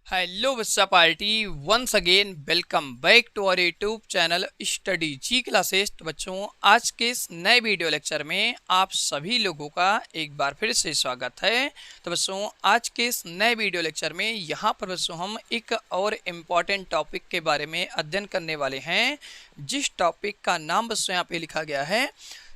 Hello बच्चा party once again welcome back to our YouTube channel study G classes. तो बच्चों आज के इस नए वीडियो लेक्चर में आप सभी लोगों का एक बार फिर से स्वागत है। तो बच्चों आज के इस नए वीडियो लेक्चर में यहाँ पर बच्चों हम एक और इम्पॉर्टेंट टॉपिक के बारे में अध्ययन करने वाले हैं, जिस टॉपिक का नाम बच्चों यहाँ पे लिखा गया है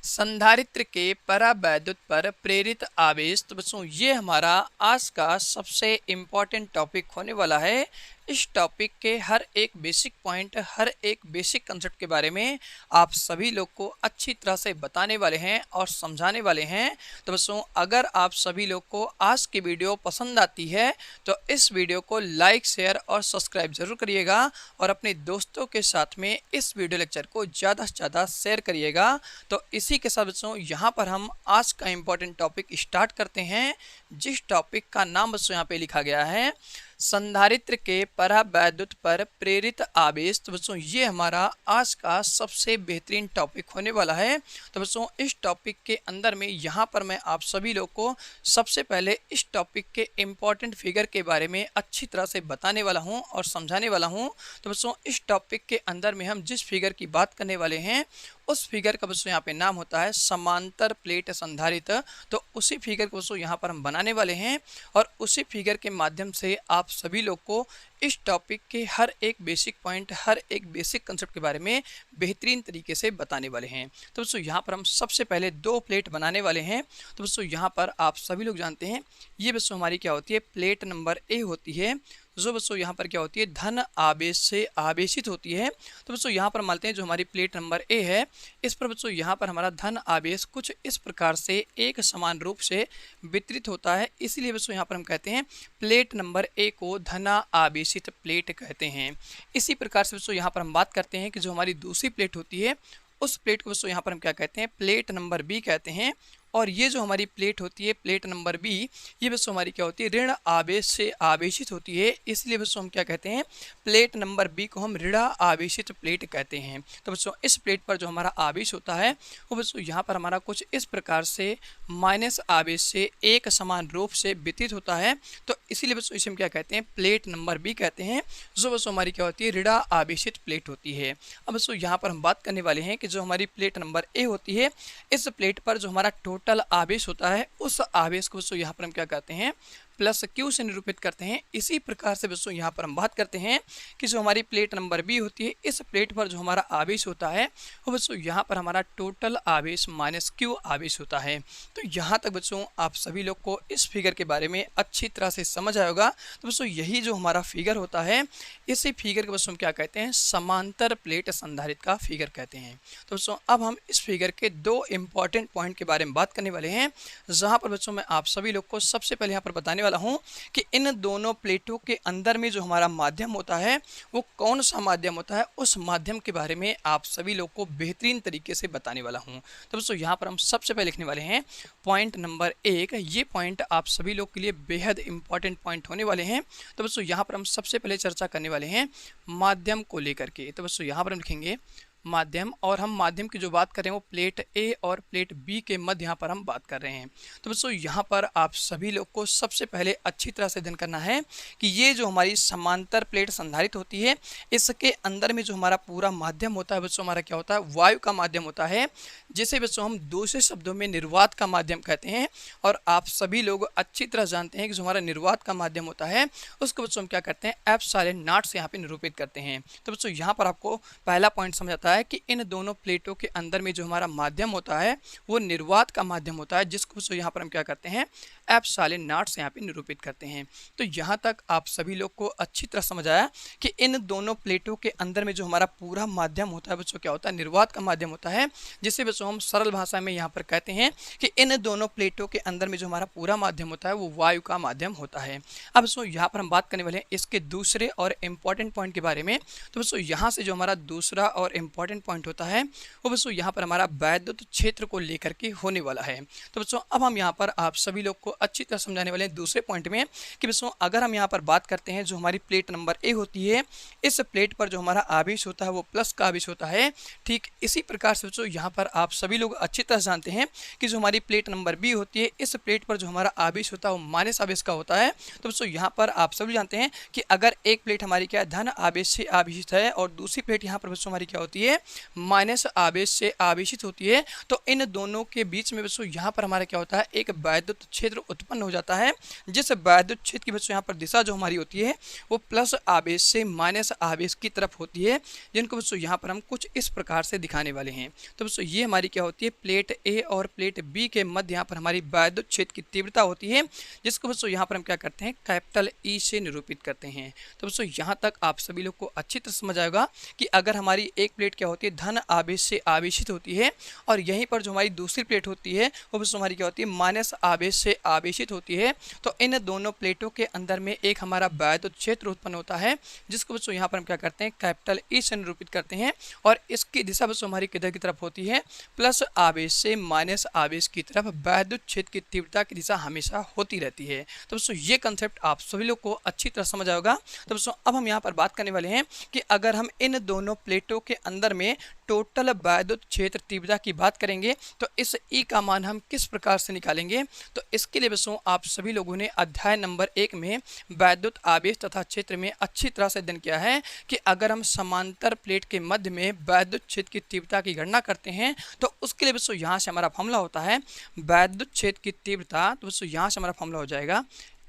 संधारित्र के परावैद्युत पर प्रेरित आवेश। तो बच्चों ये हमारा आज का सबसे इम्पॉर्टेंट टॉपिक होने वाला है। इस टॉपिक के हर एक बेसिक पॉइंट, हर एक बेसिक कंसेप्ट के बारे में आप सभी लोग को अच्छी तरह से बताने वाले हैं और समझाने वाले हैं। तो बच्चों अगर आप सभी लोग को आज की वीडियो पसंद आती है तो इस वीडियो को लाइक, शेयर और सब्सक्राइब जरूर करिएगा और अपने दोस्तों के साथ में इस वीडियो लेक्चर को ज़्यादा से ज़्यादा शेयर करिएगा। तो इसी के साथ बच्चों यहाँ पर हम आज का इम्पोर्टेंट टॉपिक स्टार्ट करते हैं, जिस टॉपिक का नाम बच्चों यहाँ पे लिखा गया है संधारित्र के परावैद्युत पर प्रेरित आवेश। तो बच्चों ये हमारा आज का सबसे बेहतरीन टॉपिक होने वाला है। तो बच्चों इस टॉपिक के अंदर में यहाँ पर मैं आप सभी लोग को सबसे पहले इस टॉपिक के इम्पॉर्टेंट फिगर के बारे में अच्छी तरह से बताने वाला हूँ और समझाने वाला हूँ। तो बच्चों इस टॉपिक के अंदर में हम जिस फिगर की बात करने वाले हैं उस फिगर का बच्चों यहाँ पे नाम होता है समांतर प्लेट संधारित्र। तो उसी फिगर को बच्चों यहाँ पर हम बनाने वाले हैं और उसी फिगर के माध्यम से आप सभी लोग को इस टॉपिक के हर एक बेसिक पॉइंट, हर एक बेसिक कंसेप्ट के बारे में बेहतरीन तरीके से बताने वाले हैं। तो बच्चों यहाँ पर हम सबसे पहले दो प्लेट बनाने वाले हैं। तो बच्चों यहाँ पर आप सभी लोग जानते हैं ये बच्चों हमारी क्या होती है, प्लेट नंबर ए होती है, जो बच्चों यहाँ पर क्या होती है धन आवेश से आवेशित होती है। तो बच्चों यहाँ पर मानते हैं जो हमारी प्लेट नंबर ए है, इस पर बच्चों यहाँ पर हमारा धन आवेश कुछ इस प्रकार से एक समान रूप से वितरित होता है, इसलिए बच्चों यहाँ पर हम कहते हैं प्लेट नंबर ए को धना आवेशित प्लेट कहते हैं। इसी प्रकार से बच्चों यहाँ पर हम बात करते हैं कि जो हमारी दूसरी प्लेट होती है उस प्लेट को बच्चों यहाँ पर हम क्या कहते हैं, प्लेट नंबर बी कहते हैं। और ये जो हमारी प्लेट होती है प्लेट नंबर बी, ये बच्चों हमारी क्या होती है ऋण आवेश से आवेशित होती है, इसलिए बच्चों हम क्या कहते हैं प्लेट नंबर बी को हम ऋण आवेशित प्लेट कहते हैं। तो बच्चों इस प्लेट पर जो हमारा आवेश होता है वो बच्चों यहाँ पर हमारा कुछ इस प्रकार से माइनस आवेश से एक समान रूप से वितरित होता है। तो इसीलिए बच्चों इसे हम क्या कहते हैं प्लेट नंबर बी कहते हैं, जो बच्चों हमारी क्या होती है ऋण आवेशित प्लेट होती है। अब बच्चों यहाँ पर हम बात करने वाले हैं कि जो हमारी प्लेट नंबर ए होती है, इस प्लेट पर जो हमारा टोटल आवेश होता है उस आवेश को बच्चों यहाँ पर हम क्या कहते हैं प्लस क्यू से निरूपित करते हैं। इसी प्रकार से बच्चों यहाँ पर हम बात करते हैं कि जो हमारी प्लेट नंबर बी होती है, इस प्लेट पर जो हमारा आवेश होता है वो बच्चों यहाँ पर हमारा टोटल आवेश माइनस क्यू आवेश होता है। तो यहाँ तक बच्चों आप सभी लोग को इस फिगर के बारे में अच्छी तरह से समझ आया होगा। तो बच्चों यही जो हमारा फिगर होता है, इसी फिगर को बच्चों हम क्या कहते हैं समांतर प्लेट संधारित्र का फिगर कहते हैं। तो बच्चों अब हम इस फिगर के दो इंपॉर्टेंट पॉइंट के बारे में बात करने वाले हैं, जहाँ पर बच्चों मैं आप सभी लोग को सबसे पहले यहाँ पर बताने वाला हूं कि इन दोनों प्लेटों के अंदर में जो हमारा माध्यम होता है वो कौन सा माध्यम होता है, उस माध्यम के बारे में आप सभी लोग को बेहतरीन तरीके से बताने वाला हूं। तो दोस्तों यहाँ पर हम सबसे पहले लिखने वाले हैं पॉइंट नंबर 1। ये पॉइंट आप सभी लोग के लिए बेहद इंपॉर्टेंट पॉइंट होने वाले हैं। तो दोस्तों यहाँ पर हम सबसे पहले चर्चा करने वाले हैं माध्यम को लेकर के। तो दोस्तों यहाँ पर हम लिखेंगे माध्यम, और हम माध्यम की जो बात कर रहे हैं वो प्लेट ए और प्लेट बी के मध्य यहाँ पर हम बात कर रहे हैं। तो बच्चों यहाँ पर आप सभी लोग को सबसे पहले अच्छी तरह से अध्ययन करना है कि ये जो हमारी समांतर प्लेट संधारित्र होती है, इसके अंदर में जो हमारा पूरा माध्यम होता है बच्चों हमारा क्या होता है वायु का माध्यम होता है, जिसे बच्चों हम दूसरे शब्दों में निर्वात का माध्यम कहते हैं। और आप सभी लोग अच्छी तरह जानते हैं कि जो हमारा निर्वात का माध्यम होता है उसको बच्चों हम क्या करते हैं एप्सिलॉन नॉट से यहाँ पे निरूपित करते हैं। तो बच्चों यहाँ पर आपको पहला पॉइंट समझ आता है कि इन दोनों प्लेटों के अंदर में जो हमारा माध्यम होता है वो निर्वात का माध्यम होता है, जिसको यहाँ पर हम क्या करते हैं एप्सिलॉन नॉट से यहाँ पे निरूपित करते हैं। तो यहाँ तक आप सभी लोग को अच्छी तरह समझ आया कि इन दोनों प्लेटों के अंदर में जो हमारा पूरा माध्यम होता है बच्चों क्या होता है निर्वात का माध्यम होता है, जिसे बच्चों हम सरल भाषा में यहाँ पर कहते हैं कि इन दोनों प्लेटों के अंदर में जो हमारा पूरा माध्यम होता है वो वायु का माध्यम होता है। अब बच्चों यहाँ पर हम बात करने वाले हैं इसके दूसरे और इम्पॉर्टेंट पॉइंट के बारे में। तो बच्चों यहाँ से जो हमारा दूसरा और इम्पॉर्टेंट पॉइंट होता है वो बच्चों यहाँ पर हमारा वैद्युत क्षेत्र को लेकर के होने वाला है। तो बच्चों अब हम यहाँ पर आप सभी लोग को अच्छी तरह समझाने वाले हैं दूसरे पॉइंट में कि बच्चों अगर हम यहाँ पर बात करते हैं जो हमारी प्लेट नंबर ए होती है, इस प्लेट पर जो हमारा आवेश होता है वो प्लस का आवेश होता है। ठीक इसी प्रकार से बच्चों यहाँ पर आप सभी लोग अच्छी तरह जानते हैं कि जो हमारी प्लेट नंबर बी होती है, इस प्लेट पर जो हमारा आवेश होता है वो माइनस आवेश का होता है। तो बच्चों यहाँ पर आप सभी जानते हैं कि अगर एक प्लेट हमारी क्या है धन आवेश से आवेशित है और दूसरी प्लेट यहाँ पर बच्चों हमारी क्या होती है माइनस आवेश से आवेशित होती है, तो इन दोनों के बीच में बच्चों यहाँ पर हमारा क्या होता है एक वैद्युत क्षेत्र उत्पन्न हो जाता है, जिस वैद्युत क्षेत्र की बच्चों यहाँ पर दिशा जो हमारी होती है वो प्लस आवेश से माइनस आवेश की तरफ होती है, जिनको बच्चों यहाँ पर हम कुछ इस प्रकार से दिखाने वाले हैं। तो बच्चों ये हमारी क्या होती है प्लेट ए और प्लेट बी के मध्य यहाँ पर हमारी वैद्युत क्षेत्र की तीव्रता होती है, जिसको बच्चों यहाँ पर हम क्या करते हैं कैपिटल ई से निरूपित करते हैं। तो बच्चों यहाँ तक आप सभी लोग को अच्छी तरह समझ आएगा कि अगर हमारी एक प्लेट क्या होती है धन आवेश से आवेशित होती है और यहीं पर जो हमारी दूसरी प्लेट होती है वो बच्चों हमारी क्या होती है माइनस आवेश से आवेशित होती है, तो इन दोनों प्लेटों के अंदर में एक हमारा वैद्युत क्षेत्र उत्पन्न होता है, जिसको बच्चों यहाँ पर हम क्या करते हैं कैपिटल ई से निरूपित करते हैं और इसकी दिशा बच्चों हमारी किधर की तरफ होती है प्लस आवेश से माइनस आवेश की तरफ वैद्युत क्षेत्र की तीव्रता की दिशा हमेशा होती रहती है। तो बच्चों ये कंसेप्ट आप सभी लोग को अच्छी तरह समझ आएगा। तो बच्चों अब हम यहाँ पर बात करने वाले हैं कि अगर हम इन दोनों प्लेटों के अंदर में टोटल वैद्युत क्षेत्र तीव्रता की बात करेंगे तो इस ई का मान हम किस प्रकार से निकालेंगे। तो इसके लिए बच्चों आप सभी लोगों ने अध्याय नंबर 1 में वैद्युत आवेश तथा क्षेत्र में अच्छी तरह से अध्ययन किया है कि अगर हम समांतर प्लेट के मध्य में वैद्युत क्षेत्र की तीव्रता की गणना करते हैं तो उसके लिए बच्चों यहाँ से हमारा फॉर्मूला होता है वैद्युत क्षेत्र की तीव्रता। तो बच्चों यहाँ से हमारा फॉर्मूला हो जाएगा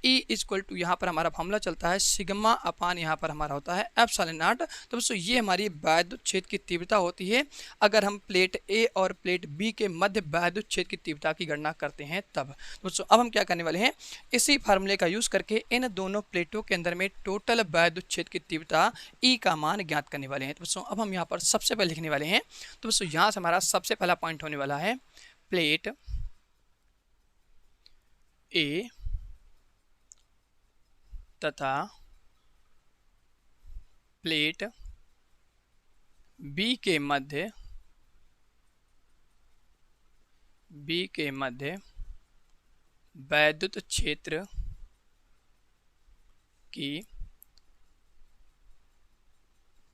E इक्वल टू यहाँ पर हमारा फॉर्मूला चलता है सिग्मा अपान यहाँ पर हमारा होता है एप्सिलॉन नॉट। तो बच्चों ये हमारी वैद्युत क्षेत्र की तीव्रता होती है अगर हम प्लेट ए और प्लेट बी के मध्य वैद्युत क्षेत्र की तीव्रता की गणना करते हैं तब। तो बच्चों अब हम क्या करने वाले हैं इसी फार्मूले का यूज़ करके इन दोनों प्लेटों के अंदर में टोटल वैद्युत क्षेत्र की तीव्रता E का मान ज्ञात करने वाले हैं। तो बच्चों अब हम यहाँ पर सबसे पहले लिखने वाले हैं। तो बच्चों यहाँ से हमारा सबसे पहला पॉइंट होने वाला है प्लेट ए तथा प्लेट बी के मध्य वैद्युत क्षेत्र की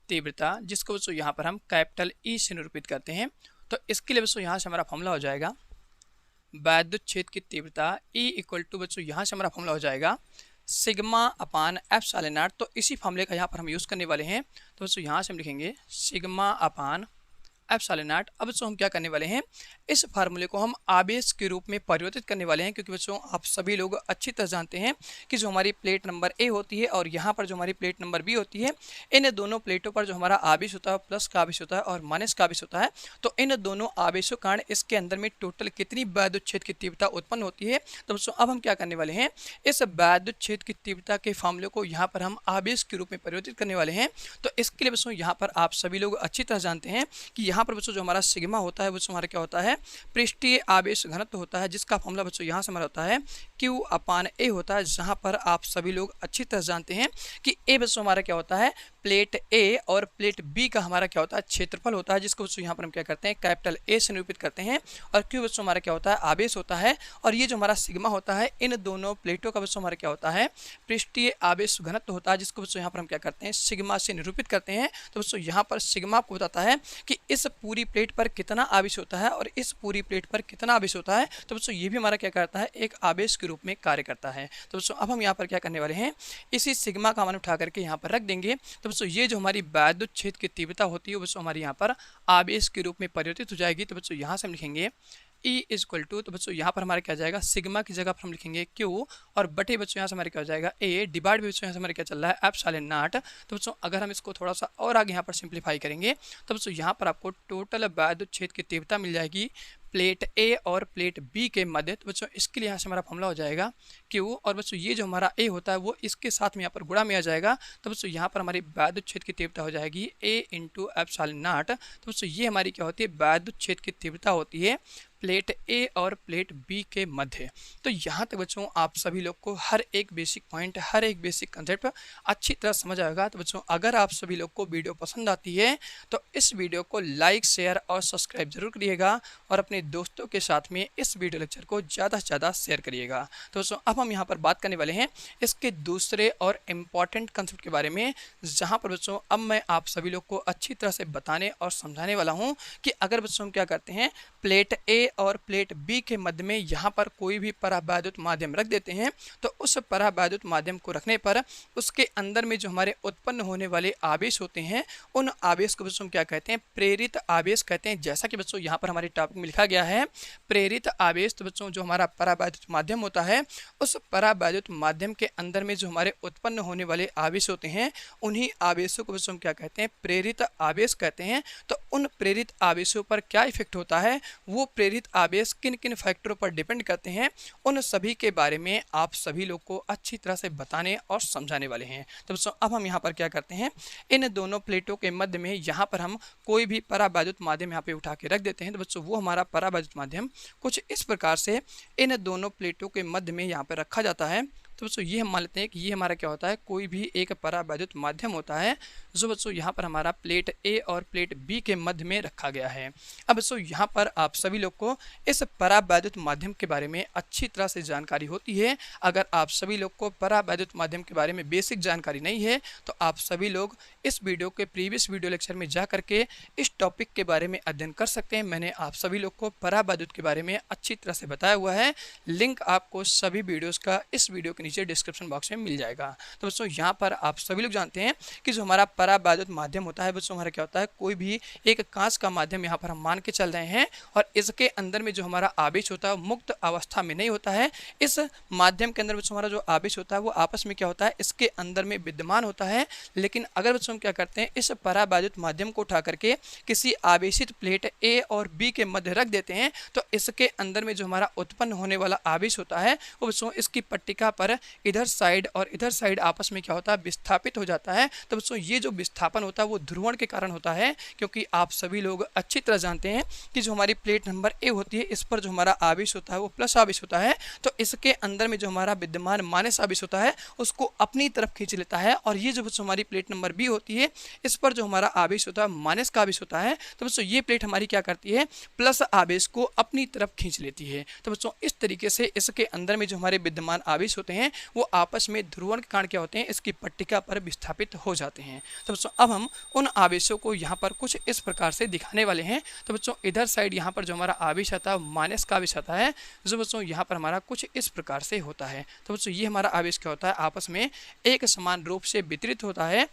तीव्रता, जिसको बच्चों यहाँ पर हम कैपिटल ई से निरूपित करते हैं। तो इसके लिए बच्चों यहाँ से हमारा फॉर्मूला हो जाएगा वैद्युत क्षेत्र की तीव्रता ई इक्वल टू बच्चों यहाँ से हमारा फॉर्मूला हो जाएगा सिग्मा अपान एप्सिलॉन नॉट। तो इसी फार्मूले का यहाँ पर हम यूज़ करने वाले हैं। तो बच्चों यहाँ से हम लिखेंगे सिग्मा अपान एप्सिलॉन नॉट। अब बच्चों हम क्या करने वाले हैं इस फार्मूले को हम आवेश के रूप में परिवर्तित करने वाले हैं, क्योंकि बच्चों आप सभी लोग अच्छी तरह जानते हैं कि जो हमारी प्लेट नंबर ए होती है और यहाँ पर जो हमारी प्लेट नंबर बी होती है, इन दोनों प्लेटों पर जो हमारा आवेश होता है प्लस का आवेश होता है और माइनस का आवेश होता है। तो इन दोनों आवेशों के कारण इसके अंदर में टोटल कितनी वैद्युत क्षेत्र की तीव्रता उत्पन्न होती है। तो बच्चों अब हम क्या करने वाले हैं इस वैद्युत क्षेत्र की तीव्रता के फार्मूले को यहाँ पर हम आवेश के रूप में परिवर्तित करने वाले हैं। तो इसके लिए बच्चों यहाँ पर आप सभी लोग अच्छी तरह जानते हैं कि यहाँ पर बच्चों जो हमारा सिग्मा होता है वो हमारा क्या होता है पृष्ठीय आवेश घनत्व होता है, जिसका फॉर्मूला बच्चों यहाँ से हमारा होता है Q अपान ए होता है, जहाँ पर आप सभी लोग अच्छी तरह जानते हैं कि ए बच्चों हमारा क्या होता है प्लेट ए और प्लेट बी का हमारा क्या होता है क्षेत्रफल होता है, जिसको बच्चों यहाँ पर हम क्या करते हैं कैपिटल ए से निरूपित करते हैं और Q बच्चों हमारा क्या होता है आवेश होता है और ये जो हमारा सिग्मा होता है इन दोनों प्लेटों का बच्चों हमारा क्या होता है पृष्ठीय आवेश घनत्व होता है, जिसको बच्चों यहाँ पर हम क्या करते हैं सिग्मा से निरूपित करते हैं। तो बच्चों यहाँ पर सिग्मा आपको बताता है कि इस पूरी प्लेट पर कितना आवेश होता है और इस पूरी प्लेट पर कितना आवेश होता है। तो बच्चों ये भी हमारा क्या करता है एक आवेश के रूप में कार्य करता है। तो बच्चों अब हम यहाँ पर क्या करने वाले हैं इसी सिग्मा का मान उठा करके यहाँ पर रख देंगे। तो बच्चों ये जो हमारी वैद्युत क्षेत्र की तीव्रता होती है वो बच्चों हमारी यहाँ पर आवेश के रूप में परिवर्तित हो जाएगी। तो बच्चों यहाँ से हम लिखेंगे E इक्वल टू, तो बच्चों यहाँ पर हमारे क्या जाएगा सिग्मा की जगह पर हम लिखेंगे Q और बटे बच्चों यहाँ से हमारे क्या हो जाएगा A डिवाइड बच्चों यहाँ से हमारे क्या चल रहा है एप्सिलॉन नॉट। तो बच्चों अगर हम इसको थोड़ा सा और आगे यहाँ पर सिंप्लीफाई करेंगे तो बच्चों यहाँ पर आपको टोटल वैद्युत क्षेत्र की तीव्रता मिल जाएगी प्लेट ए और प्लेट बी के मध्य। तो बच्चों इसके लिए यहाँ से हमारा फॉर्मूला हो जाएगा Q और बच्चों ये जो हमारा ए होता है वो इसके साथ में यहाँ पर गुणा में आ जाएगा। तो बच्चों यहाँ पर हमारी वैद्युत क्षेत्र की तीव्रता हो जाएगी A इंटू एप्सिलॉन नॉट। तो बच्चों ये हमारी क्या होती है वैद्युत क्षेत्र की तीव्रता होती है प्लेट ए और प्लेट बी के मध्य। तो यहाँ तक बच्चों आप सभी लोग को हर एक बेसिक पॉइंट, हर एक बेसिक कंसेप्ट अच्छी तरह समझ आएगा। तो बच्चों अगर आप सभी लोग को वीडियो पसंद आती है तो इस वीडियो को लाइक, शेयर और सब्सक्राइब जरूर करिएगा और अपने दोस्तों के साथ में इस वीडियो लेक्चर को ज़्यादा से ज़्यादा शेयर करिएगा। तो दोस्तों अब हम यहाँ पर बात करने वाले हैं इसके दूसरे और इम्पॉर्टेंट कंसेप्ट के बारे में, जहाँ पर बच्चों अब मैं आप सभी लोग को अच्छी तरह से बताने और समझाने वाला हूँ कि अगर बच्चों हम क्या करते हैं प्लेट ए और प्लेट बी के मध्य में यहाँ पर कोई भी परावैद्युत माध्यम रख देते हैं तो उस परावैद्युत माध्यम को रखने पर उसके अंदर में जो हमारे उत्पन्न होने वाले आवेश होते हैं उन आवेश को बच्चों क्या कहते हैं, प्रेरित आवेश कहते हैं। जैसा कि बच्चों यहाँ पर हमारे टॉपिक में लिखा गया है प्रेरित आवेश। तो बच्चों जो हमारा परावैद्युत माध्यम होता है उस परावैद्युत माध्यम के अंदर में जो हमारे उत्पन्न होने वाले आवेश होते हैं उन्हीं आवेशों को बच्चों क्या कहते हैं, प्रेरित आवेश कहते हैं। तो उन प्रेरित आवेशों पर क्या इफेक्ट होता है, वो प्रेरित आवेश किन किन फैक्टरों पर डिपेंड करते हैं, उन सभी के बारे में आप सभी लोग को अच्छी तरह से बताने और समझाने वाले हैं। तो बच्चों अब हम यहाँ पर क्या करते हैं, इन दोनों प्लेटों के मध्य में यहाँ पर हम कोई भी परावैद्युत माध्यम यहाँ पे उठा के रख देते हैं। तो बच्चों वो हमारा परावैद्युत माध्यम कुछ इस प्रकार से इन दोनों प्लेटों के मध्य में यहाँ पर रखा जाता है। तो बच्चों ये हम मान लेते हैं कि ये हमारा क्या होता है, कोई भी एक परावैद्युत माध्यम होता है जो बच्चों यहाँ पर हमारा प्लेट ए और प्लेट बी के मध्य में रखा गया है। अब बच्चों यहाँ पर आप सभी लोग को इस परावैद्युत माध्यम के बारे में अच्छी तरह से जानकारी होती है। अगर आप सभी लोग को परावैद्युत माध्यम के बारे में बेसिक जानकारी नहीं है तो आप सभी लोग इस वीडियो के प्रीवियस वीडियो लेक्चर में जा करके इस टॉपिक के बारे में अध्ययन कर सकते हैं। मैंने आप सभी लोग को परावैद्युत के बारे में अच्छी तरह से बताया हुआ है। लिंक आपको सभी वीडियोज़ का इस वीडियो के नीचे डिस्क्रिप्शन बॉक्स में मिल जाएगा। तो बच्चों यहाँ पर आप सभी लोग जानते हैं कि जो हमारा परावैद्युत माध्यम होता है बच्चों हमारा क्या होता है, कोई भी एक कांच का माध्यम यहाँ पर हम मान के चल रहे हैं और इसके अंदर में जो हमारा आवेश होता है मुक्त अवस्था में नहीं होता है। इस माध्यम के अंदर बच्चों हमारा जो आवेश होता है वो आपस में क्या होता है, इसके अंदर में विद्यमान होता है। लेकिन अगर बच्चों हम क्या करते हैं इस परावैद्युत माध्यम को उठा करके किसी आवेशित प्लेट ए और बी के मध्य रख देते हैं तो इसके अंदर में जो हमारा उत्पन्न होने वाला आवेश होता है वो बच्चों इसकी पट्टिका पर इधर साइड और इधर साइड आपस में क्या होता है, विस्थापित हो जाता है। तो बच्चों ये जो विस्थापन होता है वो ध्रुवण के कारण होता है, क्योंकि आप सभी लोग अच्छी तरह जानते हैं कि जो हमारी प्लेट नंबर ए होती है इस पर जो हमारा आवेश होता है वो प्लस आवेश होता है। तो इसके अंदर में जो हमारा विद्यमान माइनस आवेश होता है उसको अपनी तरफ खींच लेता है। और ये जो बच्चों हमारी प्लेट नंबर बी होती है इस पर जो हमारा आवेश होता है माइनस का आवेश होता है। तो बच्चों ये प्लेट हमारी क्या करती है, प्लस आवेश को अपनी तरफ खींच लेती है। तो बच्चों इस तरीके से इसके अंदर में जो हमारे विद्यमान आवेश होते हैं वो आपस में ध्रुवण के कारण क्या होते हैं, इसकी पट्टिका पर विस्थापित हो जाते हैं। तो बच्चों अब हम उन आवेशों को यहाँ पर कुछ इस प्रकार से दिखाने वाले हैं। तो बच्चों इधर साइड यहाँ पर जो हमारा आवेश आता है माइनस का आवेश आता है, जो बच्चों यहाँ पर हमारा कुछ इस प्रकार से होता है। तो बच्चों ये हमारा आवेश क्या होता है, आपस में एक समान रूप से वितरित होता है।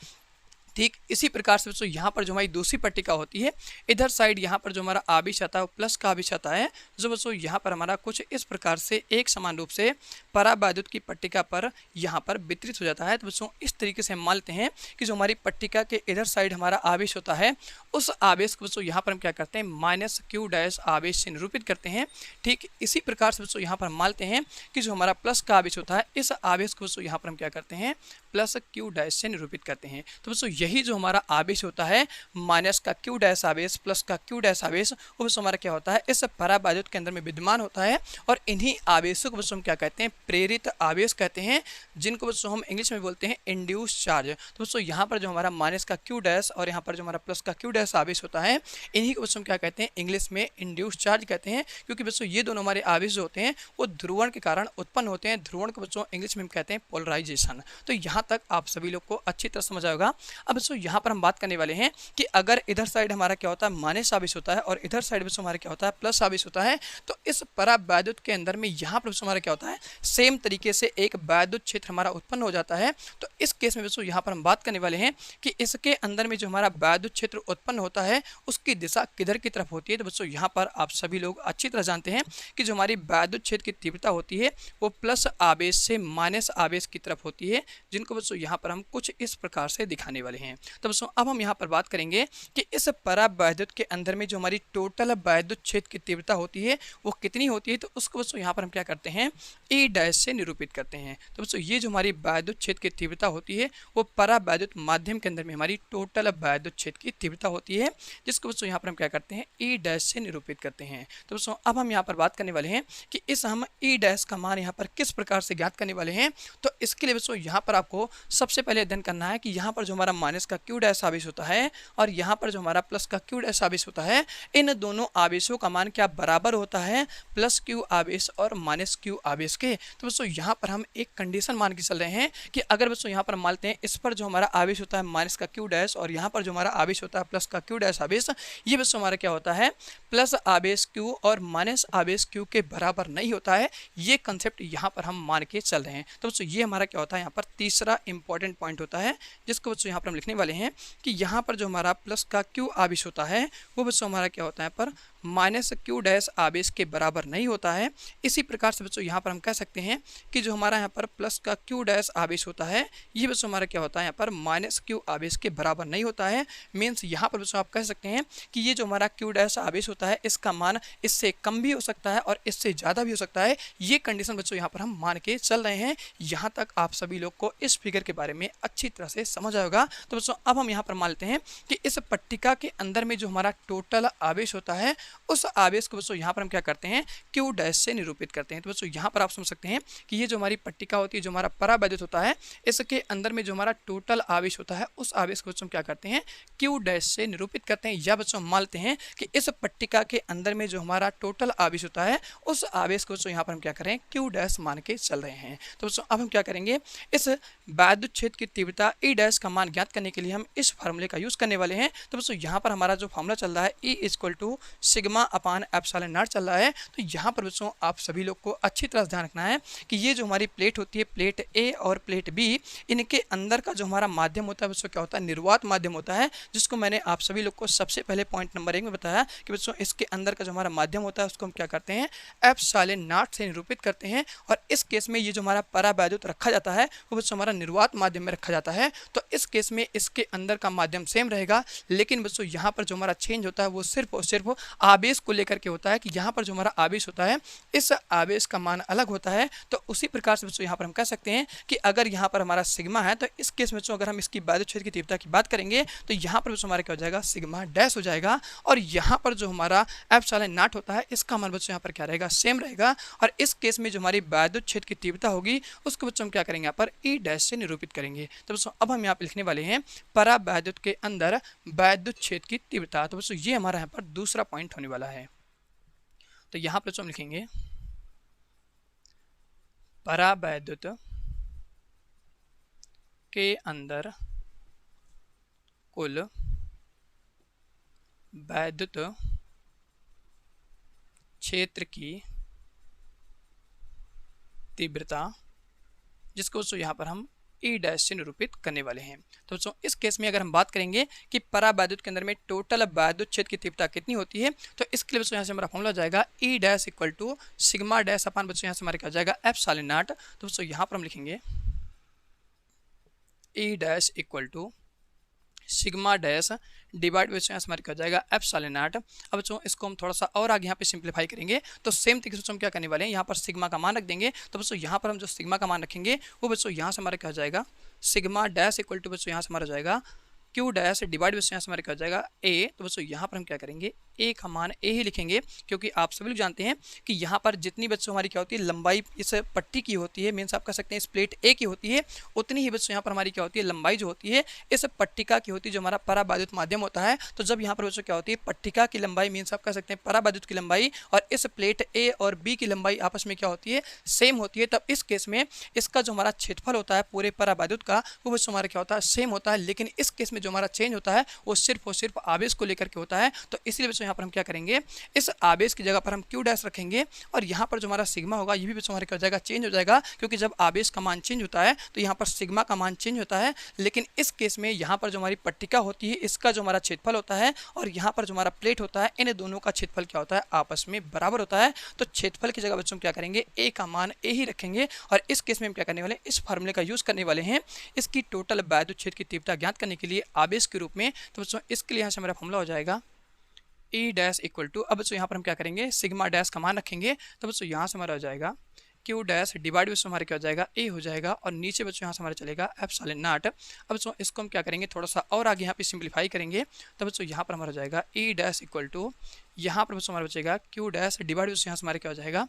ठीक इसी प्रकार से बच्चों यहाँ पर जो हमारी दूसरी पट्टिका होती है इधर साइड यहाँ पर जो हमारा आवेश आता है वो प्लस का आवेश आता है, जो बच्चों यहाँ पर हमारा कुछ इस प्रकार से एक समान रूप से परावैद्युत की पट्टिका पर यहाँ पर वितरित हो जाता है। तो बच्चों इस तरीके से हम मान लेते हैं कि जो हमारी पट्टिका के इधर साइड हमारा आवेश होता है उस आवेश को बच्चों यहाँ पर हम क्या करते हैं माइनस क्यू डैश आवेश से निरूपित करते हैं। ठीक इसी प्रकार से बच्चों यहाँ पर हम मानते हैं कि जो हमारा प्लस का आवेश होता है इस आवेश को बच्चों यहाँ पर हम क्या करते हैं प्लस क्यू डैश से निरूपित करते हैं। तो बच्चों यही जो हमारा आवेश होता है माइनस का क्यू डैश आवेश प्लस का क्यू डैश आवेश वो बच्चों हमारा क्या होता है इस परावैद्युत के अंदर में विद्यमान होता है। और इन्हीं आवेशों को बच्चों हम क्या कहते हैं, प्रेरित आवेश कहते हैं, जिनको बच्चों हम इंग्लिश में बोलते हैं इंड्यूस चार्ज। तो बच्चों यहाँ पर जो हमारा माइनस का क्यू डैश और यहाँ पर जो हमारा प्लस का क्यू डैश आवेश होता है इन्हीं को बच्चों हम क्या कहते हैं, इंग्लिश में इंड्यूस चार्ज कहते हैं। क्योंकि बच्चों ये दोनों हमारे आवेश जो होते हैं वो ध्रुवण के कारण उत्पन्न होते हैं। ध्रुवण को बच्चों इंग्लिश में हम कहते हैं पोलराइजेशन। तो यहाँ तक आप सभी लोग को अच्छी तरह समझ आएगा। अब बच्चों यहाँ पर हम बात करने वाले हैं कि अगर इधर साइड हमारा क्या होता है माइनस आवेश होता है और इधर साइड बच्चों हमारा क्या होता है प्लस आवेश होता है, तो इस परावैद्युत के अंदर में यहाँ पर बच्चों हमारा क्या होता है सेम तरीके से एक वैद्युत क्षेत्र हमारा उत्पन्न हो जाता है। तो इस केस में बच्चों यहाँ पर हम बात करने वाले हैं कि इसके अंदर में जो हमारा वैद्युत क्षेत्र उत्पन्न होता है उसकी दिशा किधर की तरफ होती है। तो बच्चों यहाँ पर आप सभी लोग अच्छी तरह जानते हैं कि जो हमारी वैद्युत क्षेत्र की तीव्रता होती है वो प्लस आवेश से माइनस आवेश की तरफ होती है, जिनको बच्चों यहाँ पर हम कुछ इस प्रकार से दिखाने वाले वाले हैं। तो बच्चों अब हम यहाँ पर बात करेंगे कि इस परावैद्युत के अंदर में जो हमारी टोटल वैद्युत क्षेत्र की तीव्रता होती है वो कितनी होती है। तो उसको बच्चों यहाँ पर हम क्या करते हैं, ई डैश से निरूपित करते हैं। तो बच्चों ये जो हमारी वैद्युत क्षेत्र की तीव्रता होती है वो परावैद्युत माध्यम के अंदर में हमारी टोटल वैद्युत क्षेत्र की तीव्रता होती है, जिसको बच्चों यहाँ पर हम क्या करते हैं, ई डैश से निरूपित करते हैं। तो बच्चों अब हम यहाँ पर बात करने वाले हैं कि इस हम ई डैश का मान यहाँ पर किस प्रकार से ज्ञात करने वाले हैं। तो इसके लिए बच्चों यहाँ पर आपको सबसे पहले अध्ययन करना है कि यहाँ पर जो हमारा माइनस का क्यू डैश आवेश होता है और यहाँ पर जो हमारा प्लस का क्यू डैश आवेश होता है, इन दोनों आवेशों का मान क्या बराबर होता है, प्लस क्यू आवेश और माइनस क्यू आवेश के। तो बच्चों यहाँ पर हम एक कंडीशन मान के चल रहे हैं कि अगर बच्चों यहाँ पर मानते हैं इस पर जो हमारा आवेश होता है माइनस का क्यू डैश और यहाँ पर जो हमारा आवेश होता है प्लस का क्यू डैश आवेश, ये बच्चों हमारा क्या होता है, प्लस आवेश क्यू और माइनस आवेश क्यू के बराबर नहीं होता है। ये कंसेप्ट यहाँ पर हम मान के चल रहे हैं। तो बच्चों ये हमारा क्या होता है, यहाँ पर तीसरा इंपॉर्टेंट पॉइंट होता है, जिसको बच्चों यहाँ पर हम लिखने वाले हैं कि यहाँ पर जो हमारा प्लस का क्यू आवेश होता है वो बच्चों हमारा क्या होता है पर माइनस क्यू डैश आवेश के बराबर नहीं होता है। इसी प्रकार से बच्चों यहाँ पर हम कह सकते हैं कि जो हमारा यहाँ पर प्लस का क्यू डैश आवेश होता है ये बच्चों हमारा क्या होता है, यहाँ पर माइनस क्यू आवेश के बराबर नहीं होता है। मीन्स यहाँ पर बच्चों आप कह सकते हैं कि ये जो हमारा क्यू डैश आवेश होता है इसका मान इससे कम भी हो सकता है और इससे ज़्यादा भी हो सकता है। ये कंडीशन बच्चों यहाँ पर हम मान के चल रहे हैं। यहाँ तक आप सभी लोग को इस फिगर के बारे में अच्छी तरह से समझ आएगा। तो बच्चों अब हम यहाँ पर मान लेते हैं कि इस पट्टिका के अंदर में जो हमारा टोटल आवेश होता है उस आवेश को बच्चों यहाँ पर हम क्या करते हैं, क्यू डैश से निरूपित करते हैं। तो बच्चों यहाँ पर आप समझ सकते हैं कि ये जो हमारी पट्टिका होती है, जो हमारा परावैद्युत होता है, इसके अंदर में जो हमारा टोटल आवेश होता है उस आवेश को बच्चों हम क्या करते हैं, क्यू डैश से निरूपित करते हैं। या बच्चों हम मानते हैं कि इस पट्टिका के अंदर में जो हमारा टोटल आवेश होता है उस आवेश को बच्चों यहाँ पर हम क्या करें, क्यू डैश मान के चल रहे हैं। तो बच्चों अब हम क्या करेंगे, इस वैद्युत क्षेत्र की तीव्रता ई डैश का मान ज्ञात करने के लिए हम इस फार्मूले का यूज करने वाले हैं। तो बच्चों यहाँ पर हमारा जो फार्मूला चल रहा है E equal to sigma upon epsilon not चल रहा है। तो यहाँ पर बच्चों आप सभी लोग को अच्छी तरह से ध्यान रखना है कि ये जो हमारी प्लेट होती है, प्लेट ए और प्लेट बी, इनके अंदर का जो हमारा माध्यम होता है बच्चों क्या होता है, निर्वात माध्यम होता है, जिसको मैंने आप सभी लोग को सबसे पहले पॉइंट नंबर 1 में बताया कि बच्चों इसके अंदर का जो हमारा माध्यम होता है उसको हम क्या करते हैं, एप्सिलॉन नॉट से निरूपित करते हैं। और इस केस में ये जो हमारा परावैद्युत रखा जाता है वो बच्चों हमारा निर्वात माध्यम में रखा जाता है। तो इस केस में इसके अंदर का माध्यम सेम रहेगा, लेकिन बच्चों यहाँ पर जो हमारा चेंज होता है वो सिर्फ और सिर्फ आवेश को लेकर के होता है कि यहाँ पर जो हमारा आवेश होता है इस आवेश का मान अलग होता है। तो उसी प्रकार से बच्चों यहाँ पर हम कह सकते हैं कि अगर यहाँ पर हमारा सिग्मा है तो इस केस में बच्चों अगर हम इसकी वैद्युत क्षेत्र की तीव्रता की बात करेंगे तो यहाँ पर बच्चों हमारा क्या हो जाएगा, सिग्मा डैश हो जाएगा। और यहाँ पर जो हमारा एप्सिलॉन नॉट होता है इसका मान बच्चों यहाँ पर क्या रहेगा, सेम रहेगा। और इस केस में जो हमारी वैद्युत क्षेत्र की तीव्रता होगी उसको बच्चों हम क्या करेंगे, यहाँ पर ई डैश से निरूपित करेंगे। तो बच्चों अब हम यहाँ पर लिखने वाले हैं परावैद्युत के अंदर वैद्युत क्षेत्र की तीव्रता। तो बच्चों ये हमारा यहाँ पर दूसरा पॉइंट होने वाला है। तो यहाँ पर हम लिखेंगे परावैद्युत के अंदर कुल वैद्युत क्षेत्र की तीव्रता, जिसको यहाँ पर हम ई डैश से निरूपित करने वाले हैं। तो दोस्तों इस केस में अगर हम बात करेंगे कि परावैद्युत के अंदर में टोटल वैद्युत क्षेत्र की तीव्रता कितनी होती है, तो इसके लिए बच्चों यहाँ से हमारा फॉर्मूला जाएगा E dash equal to sigma dash upon बच्चों यहाँ से हमारे क्या जाएगा, एप्सिलॉन नॉट। तो बच्चों यहाँ पर हम लिखेंगे E dash equal to sigma dash divide बच्चों यहाँ से हमारे क्या जाएगा, एप्सिलॉन नॉट। अब बच्चों इसको हम थोड़ा सा और आगे यहाँ पे सिंप्लीफाई करेंगे तो सेम तरीके से हम क्या करने वाले हैं, यहाँ पर सिग्मा का मान रख देंगे। तो बच्चों यहाँ पर हम जो सिग्मा का मान रखेंगे वो बच्चों यहाँ से हमारे क्या जाएगा, सिग्मा डैश इक्वल टू बच्चों यहाँ से हमारा जाएगा क्यू डैश डिवाइड बच्चों यहाँ से हमारे क्या जाएगा ए। तो बच्चों यहाँ पर हम क्या करेंगे, ए का मान ए ही लिखेंगे, क्योंकि आप सभी लोग जानते हैं कि यहाँ पर जितनी बच्चों हमारी क्या होती है, लंबाई इस पट्टी की होती है, मीन्स आप कह सकते हैं इस प्लेट ए की होती है, उतनी ही बच्चों यहाँ पर हमारी क्या होती है, लंबाई जो होती है इस पट्टिका की होती है, जो हमारा परावैद्युत माध्यम होता है। तो जब यहाँ पर बच्चों क्या होती है, पट्टिका की लंबाई मीन्स आप कह सकते हैं परावैद्युत की लंबाई और इस प्लेट ए और बी की लंबाई आपस में क्या होती है, सेम होती है। तब इस केस में इसका जो हमारा क्षेत्रफल होता है पूरे परावैद्युत का वो बच्चों हमारा क्या होता है, सेम होता है। लेकिन इस केस में जो हमारा चेंज होता है वो सिर्फ और सिर्फ आवेश को लेकर के होता है। तो इसलिए बच्चों यहाँ पर हम क्या करेंगे, इस आवेश की जगह पर हम क्यू डैश रखेंगे और यहाँ पर जो हमारा सिग्मा होगा ये भी बच्चों हमारा क्या हो जाएगा, चेंज हो जाएगा, क्योंकि जब आवेश का मान चेंज होता है तो यहाँ पर सिग्मा का मान चेंज होता है। लेकिन इस केस में यहाँ पर जो हमारी पट्टिका होती है इसका जो हमारा क्षेत्रफल होता है और यहाँ पर जो हमारा प्लेट होता है, इन दोनों का क्षेत्रफल क्या होता है, आपस में बराबर होता है। तो क्षेत्रफल की जगह बच्चों हम क्या करेंगे, ए का मान ए ही रखेंगे और इस केस में हम क्या करने वाले हैं, इस फार्मूले का यूज करने वाले हैं इसकी टोटल विद्युत क्षेत्र की तीव्रता ज्ञात करने के लिए आवेश के रूप में। तो बच्चों इसके लिए यहाँ से हमारा फॉर्मूला हो जाएगा ई डैश इक्वल टू, अब बच्चों यहाँ पर हम क्या करेंगे, सिग्मा डैश का मान रखेंगे। तो बच्चों यहाँ से हमारा हो जाएगा क्यू डैश डिवाइड बच्चों हमारे क्या हो जाएगा, ए हो जाएगा और नीचे बच्चों यहाँ से हमारा चलेगा एप्सिलॉन नॉट। अब बच्चों इसको हम क्या करेंगे, थोड़ा सा और आगे यहाँ पे सिंप्लीफाई करेंगे। तो बच्चों यहाँ पर हमारा हो जाएगा ई डैश इक्वल टू, यहाँ पर बच्चों हमारा बचेगा क्यू डैश डिवाइड बच्चों यहाँ से हमारे क्या हो जाएगा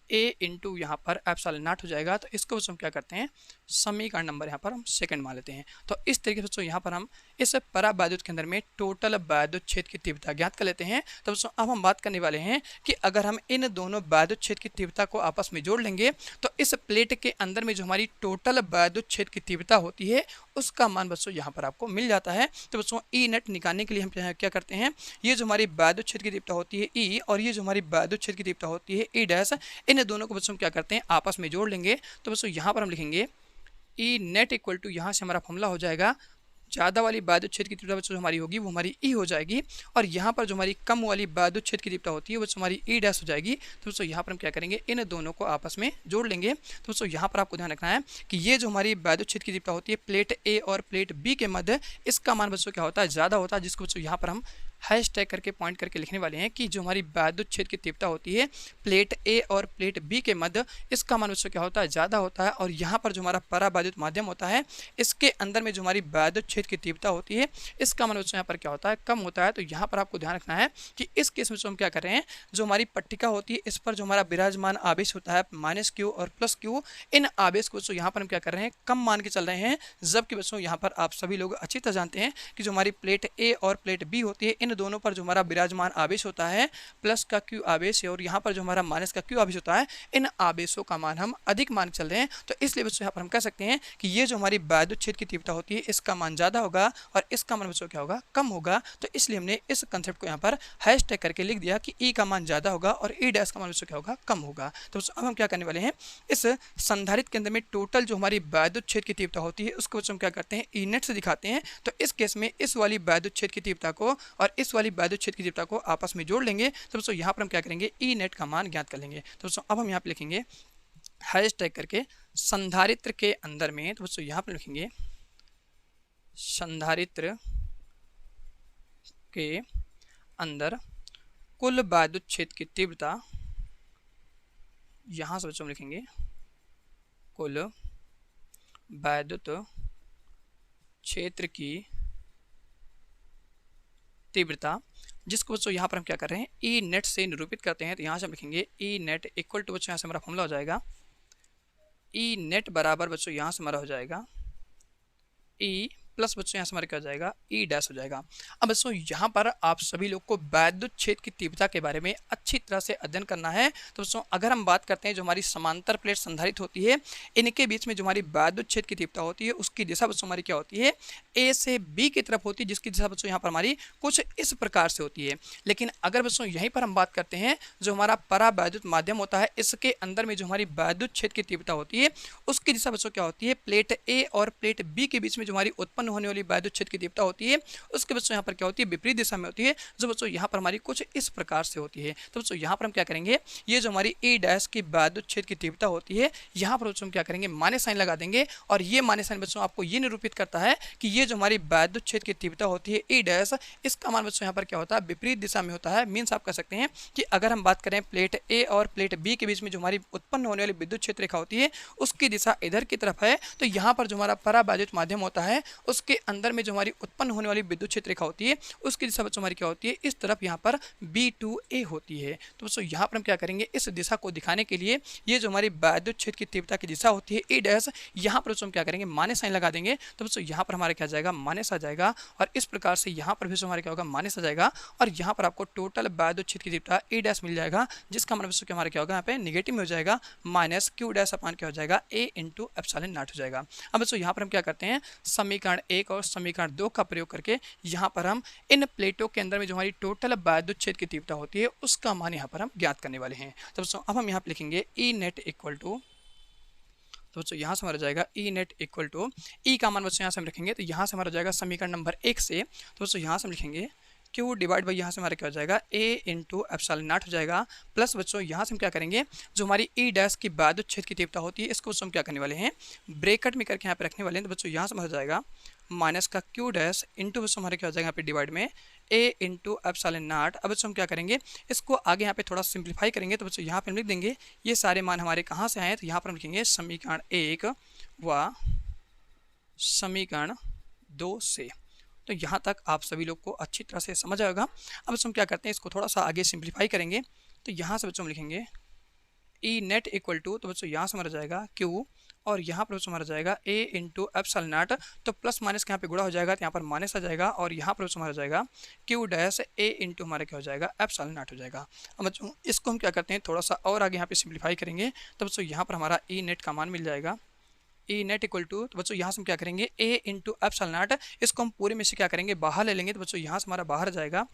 ए इंटू यहाँ पर एप्सिलॉन नॉट हो जाएगा। तो इसको बच्चों हम क्या करते हैं, समीकरण नंबर यहाँ पर हम सेकंड मान लेते हैं। तो इस तरीके से बच्चों यहाँ पर हम इस परावैद्युत के अंदर में टोटल वैद्युत क्षेत्र की तीव्रता ज्ञात कर लेते हैं। तो बच्चों अब हम बात करने वाले हैं कि अगर हम इन दोनों वैद्युत क्षेत्र की तीव्रता को आपस में जोड़ लेंगे तो इस प्लेट के अंदर में जो हमारी टोटल वैद्युत क्षेत्र की तीव्रता होती है उसका मान बच्चों यहाँ पर आपको मिल जाता है। तो बच्चों ई नेट निकालने के लिए हम क्या करते हैं, ये जो हमारी वैद्युत क्षेत्र की तीव्रता होती है ई और ये जो हमारी वैद्युत क्षेत्र की तीव्रता होती है ई डैश, इन दोनों को बच्चों क्या करते हैं, आपस में जोड़ लेंगे। तो बच्चों यहाँ पर हम लिखेंगे ई नेट इक्वल टू, यहाँ से हमारा फॉर्मूला हो जाएगा ज़्यादा वाली वैद्युत क्षेत्र की तीव्रता बच्चों हमारी होगी वो हमारी ई हो जाएगी और यहाँ पर जो हमारी कम वाली वैद्युत क्षेत्र की तीव्रता होती है वो हमारी ई डैश हो जाएगी। तो बच्चों यहाँ पर हम क्या करेंगे, इन दोनों को आपस में जोड़ लेंगे। तो बच्चों यहाँ पर आपको ध्यान रखना है कि ये जो हमारी वैद्युत क्षेत्र की तीव्रता होती है प्लेट ए और प्लेट बी के मध्य, इसका मान बच्चों क्या होता है, ज़्यादा होता है, जिसको बच्चों यहाँ पर हम हैशटैग करके पॉइंट करके लिखने वाले हैं कि जो हमारी वैद्युत क्षेत्र की तीव्रता होती है प्लेट ए और प्लेट बी के मध्य, इसका मान बच्चों क्या होता है, ज़्यादा होता है। और यहाँ पर जो हमारा परावैद्युत माध्यम होता है इसके अंदर में जो हमारी वैद्युत क्षेत्र की तीव्रता होती है इसका मान बच्चों यहाँ पर क्या होता है, कम होता है। तो यहाँ पर आपको ध्यान रखना है कि इस केस में हम क्या कर रहे हैं, जो हमारी पट्टिका होती है इस पर जो हमारा विराजमान आवेश होता है माइनस क्यू और प्लस क्यू, इन आवेश को बच्चों यहाँ पर हम क्या कर रहे हैं, कम मान के चल रहे हैं। जबकि बच्चों यहाँ पर आप सभी लोग अच्छी तरह जानते हैं कि जो हमारी प्लेट ए और प्लेट बी होती है इन दोनों पर जो हमारा विराजमान आवेश होता है प्लस का क्यू आवेश है और यहाँ पर जो हमारा माइनस का क्यू आवेश होता है, इन आवेशों का मान हम अधिक मान चल रहे हैं। तो इसलिए बच्चों यहाँ पर हम कह सकते हैं कि ये जो हमारी वैद्युत क्षेत्र की तीव्रता होती है इसका मान ज़्यादा होगा और इसका मान बच्चों क्या होगा, कम होगा। तो इसलिए हमने इस कंसेप्ट को यहाँ पर हैशटैग करके लिख दिया कि ई का मान ज़्यादा होगा और ई डैश का मान बच्चों क्या होगा, कम होगा। तो अब हम क्या करने वाले हैं, इस संधारित्र के अंदर में टोटल जो हमारी वैद्युत क्षेत्र की तीव्रता होती है उसको बच्चों हम क्या करते हैं, ई नेट से दिखाते हैं। तो इस केस में इस वाली वैद्युत क्षेत्र की तीव्रता को और इस वाली वैद्युत क्षेत्र की तीव्रता को आपस में जोड़ लेंगे। तो दोस्तों यहाँ पर हम क्या करेंगे, ई नेट का मान ज्ञात कर लेंगे। तो दोस्तों अब हम यहाँ पे लिखेंगे हैशटैग करके संधारित्र के अंदर में, तो दोस्तों यहाँ पर लिखेंगे संधारित्र के अंदर कुल वैद्युत क्षेत्र की तीव्रता, यहाँ से बच्चों हम लिखेंगे कुल वैद्युत क्षेत्र की तीव्रता, जिसको बच्चों यहाँ पर हम क्या कर रहे हैं, ई नेट से निरूपित करते हैं। तो यहाँ से हम लिखेंगे ई नेट इक्वल टू बच्चों यहाँ से हमारा फॉर्मूला हो जाएगा ई नेट बराबर बच्चों यहाँ से हमारा हो जाएगा ई प्लस बच्चों यहाँ से हमारा क्या हो जाएगा, ई डैश हो जाएगा। अब बच्चों यहाँ पर आप सभी लोग को वैद्युत क्षेत्र की तीव्रता के बारे में अच्छी तरह से अध्ययन करना है। तो बच्चों अगर हम बात करते हैं जो हमारी समांतर प्लेट संधारित्र होती है इनके बीच में जो हमारी वैद्युत क्षेत्र की तीव्रता होती है उसकी दिशा बच्चों हमारी क्या होती है, ए से बी की तरफ होती है, जिसकी दिशा बच्चों यहाँ पर हमारी कुछ इस प्रकार से होती है। लेकिन अगर बच्चों यहीं पर हम बात करते हैं जो हमारा परावैद्युत माध्यम होता है इसके अंदर में जो हमारी वैद्युत क्षेत्र की तीव्रता होती है उसकी दिशा बच्चों क्या होती है, प्लेट ए और प्लेट बी के बीच में जो हमारी उत्पन्न होने वाली वैद्युत क्षेत्र की तीव्रता होती है उसके बच्चों यहाँ पर क्या होती है, विपरीत दिशा में होती है, जो बच्चों यहाँ पर हमारी कुछ इस प्रकार से होती है। तो बच्चों यहाँ पर हम क्या करेंगे, ये जो हमारी ई डैश की वैद्युत क्षेत्र की तीव्रता होती है यहाँ पर बच्चों हम क्या करेंगे, माइनस साइन लगा देंगे और ये माइनस साइन बच्चों आपको ये निरूपित करता है कि ये जो हमारी वैद्युत क्षेत्र की तीव्रता होती है ई डैश, इसका मान बच्चों यहाँ पर क्या होता है, विपरीत दिशा में होता है। मीन्स आप कह सकते हैं कि अगर हम बात करें प्लेट ए और प्लेट बी के बीच में जो हमारी उत्पन्न होने वाली विद्युत क्षेत्र रेखा होती है उसकी दिशा इधर की तरफ है, तो यहाँ पर जो हमारा परावैद्युत माध्यम होता है उसके अंदर में जो हमारी उत्पन्न होने वाली विद्युत क्षेत्र रेखा होती है उसकी दिशा बच्चों हमारी क्या होती है, इस तरफ यहाँ पर B2A होती है। तो बच्चों यहाँ पर हम क्या करेंगे, इस दिशा को दिखाने के लिए ये जो हमारी वैद्युत क्षेत्र की तीव्रता की दिशा होती है ए डैश, यहाँ पर बच्चों हम क्या करेंगे, माइनस साइन लगा देंगे। तो बच्चों यहाँ पर हमारे क्या जाएगा, माइनस आ जाएगा और इस प्रकार से यहाँ पर भी हमारे क्या होगा, माइनस आ जाएगा और यहाँ पर आपको टोटल वैद्युत क्षेत्र की तीव्रता ए डैश मिल जाएगा, जिसका मतलब बच्चों हमारे क्या होगा, यहाँ पे निगेटिव में हो जाएगा, माइनस क्यू डैश अपान क्या हो जाएगा, ए इंटू एप्सिलॉन नॉट हो जाएगा। अब बच्चों यहाँ पर हम क्या करते हैं, समीकरण 1 और समीकरण 2 का प्रयोग करके यहाँ पर हम इन प्लेटों के अंदर में जो हमारी टोटल वैद्युत क्षेत्र की तीव्रता होती है उसका मान यहाँ पर हम ज्ञात करने वाले हैं। तो दोस्तों अब हम यहाँ पे लिखेंगे ई नेट इक्वल टू, तो बच्चों यहाँ से हमारा जाएगा ई नेट इक्वल टू, ई का मान बच्चों यहाँ से हम रखेंगे तो यहाँ से हमारा जाएगा समीकरण नंबर 1 से, तो बच्चों यहाँ से हम लिखेंगे क्यू डिवाइड बाई यहाँ से हमारा क्या हो जाएगा ए इंटू एप्सिलॉन नॉट हो जाएगा, प्लस बच्चों यहाँ से हम क्या करेंगे जो हमारी ई डैश की वैद्युत क्षेत्र की तीव्रता होती है इसको बच्चों हम क्या करने वाले हैं ब्रैकेट में करके यहाँ पे रखने वाले हैं। तो बच्चों यहाँ से हमारा जाएगा माइनस का क्यू डैश इंटू बच्चों हमारे क्या हो जाएगा यहाँ पे डिवाइड में ए इंटू एप्सिलॉन नॉट। अब बच्चों हम क्या करेंगे इसको आगे यहाँ पे थोड़ा सिंप्लीफाई करेंगे। तो बच्चों यहाँ पे हम लिख देंगे ये सारे मान हमारे कहाँ से आए, तो यहाँ पर हम लिखेंगे समीकरण 1 व समीकरण 2 से। तो यहाँ तक आप सभी लोग को अच्छी तरह से समझ आएगा। अब बच्चों हम क्या करते हैं इसको थोड़ा सा आगे सिंप्लीफाई करेंगे। तो यहाँ से बच्चों हम लिखेंगे ई नेट इक्वल टू, तो बच्चों यहाँ से हमारा जाएगा क्यू और यहाँ पर बच्चों हमारा जाएगा ए इंटू एप्सिलॉन नॉट, तो प्लस माइनस के यहाँ पे गुणा हो जाएगा तो यहाँ पर माइनस आ जाएगा और यहाँ पर बच्चों हमारा जाएगा क्यू डैश ए इंटू हमारा क्या हो जाएगा एप्सिलॉन नॉट हो जाएगा। अब बच्चों इसको हम क्या करते हैं थोड़ा सा और आगे यहाँ पे सिंप्लीफाई करेंगे। तो बच्चों यहाँ पर हमारा ई नेट का मान मिल जाएगा ई नेट इक्वल टू, तो बच्चों यहाँ से हम क्या करेंगे ए इंटू एप्सिलॉन नॉट, इसको हम पूरे में से क्या करेंगे बाहर ले लेंगे। तो बच्चों यहाँ से हमारा बाहर जाएगा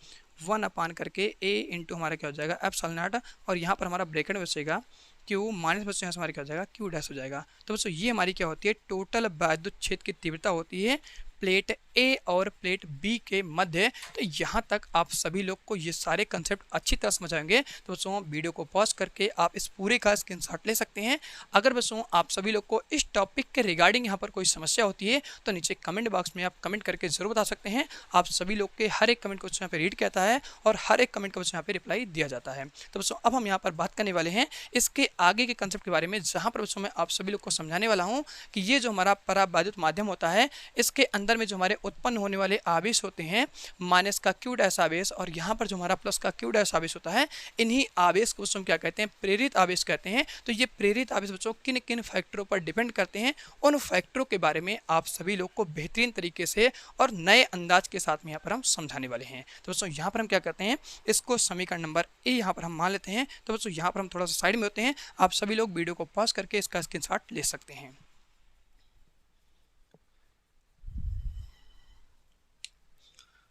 1 अपान करके ए इंटू हमारा क्या हो जाएगा एप्सिलॉन नॉट और यहाँ पर हमारा ब्रैकेट में बचेगा क्यू माइनस बच्चों यहाँ से हमारा क्या हो जाएगा क्यू डैश हो जाएगा। तो बच्चों ये हमारी क्या होती है टोटल वैद्युत क्षेत्र की तीव्रता होती है प्लेट ए और प्लेट बी के मध्य। तो यहाँ तक आप सभी लोग को ये सारे कंसेप्ट अच्छी तरह समझ आएंगे। तो बच्चों वीडियो को पॉज करके आप इस पूरे का स्क्रीनशॉट ले सकते हैं। अगर बच्चों आप सभी लोग को इस टॉपिक के रिगार्डिंग यहाँ पर कोई समस्या होती है तो नीचे कमेंट बॉक्स में आप कमेंट करके ज़रूर बता सकते हैं। आप सभी लोग के हर एक कमेंट को यहाँ पे रीड किया है और हर एक कमेंट को यहाँ पे रिप्लाई दिया जाता है। तो बच्चों अब हम यहाँ पर बात करने वाले हैं इसके आगे के कंसेप्ट के बारे में, जहाँ पर बच्चों मैं आप सभी लोग को समझाने वाला हूँ कि ये जो हमारा परावैद्युत माध्यम होता है इसके अंदर में जो हमारे उत्पन्न होने वाले आवेश होते हैं माइनस का क्यू डैश आवेश और यहाँ पर जो हमारा प्लस का क्यू डैश आवेश होता है, इन्हीं आवेश को हम क्या कहते हैं प्रेरित आवेश कहते हैं। तो ये प्रेरित आवेश बच्चों किन किन फैक्टरों पर डिपेंड करते हैं, उन फैक्टरों के बारे में आप सभी लोग को बेहतरीन तरीके से और नए अंदाज के साथ में यहाँ पर हम समझाने वाले हैं। तो बच्चों यहाँ पर हम क्या करते हैं इसको समीकरण नंबर ए यहाँ पर हम मान लेते हैं। तो बच्चों यहाँ पर हम थोड़ा सा साइड में होते हैं, आप सभी लोग वीडियो को पॉज करके इसका स्क्रीनशॉट ले सकते हैं।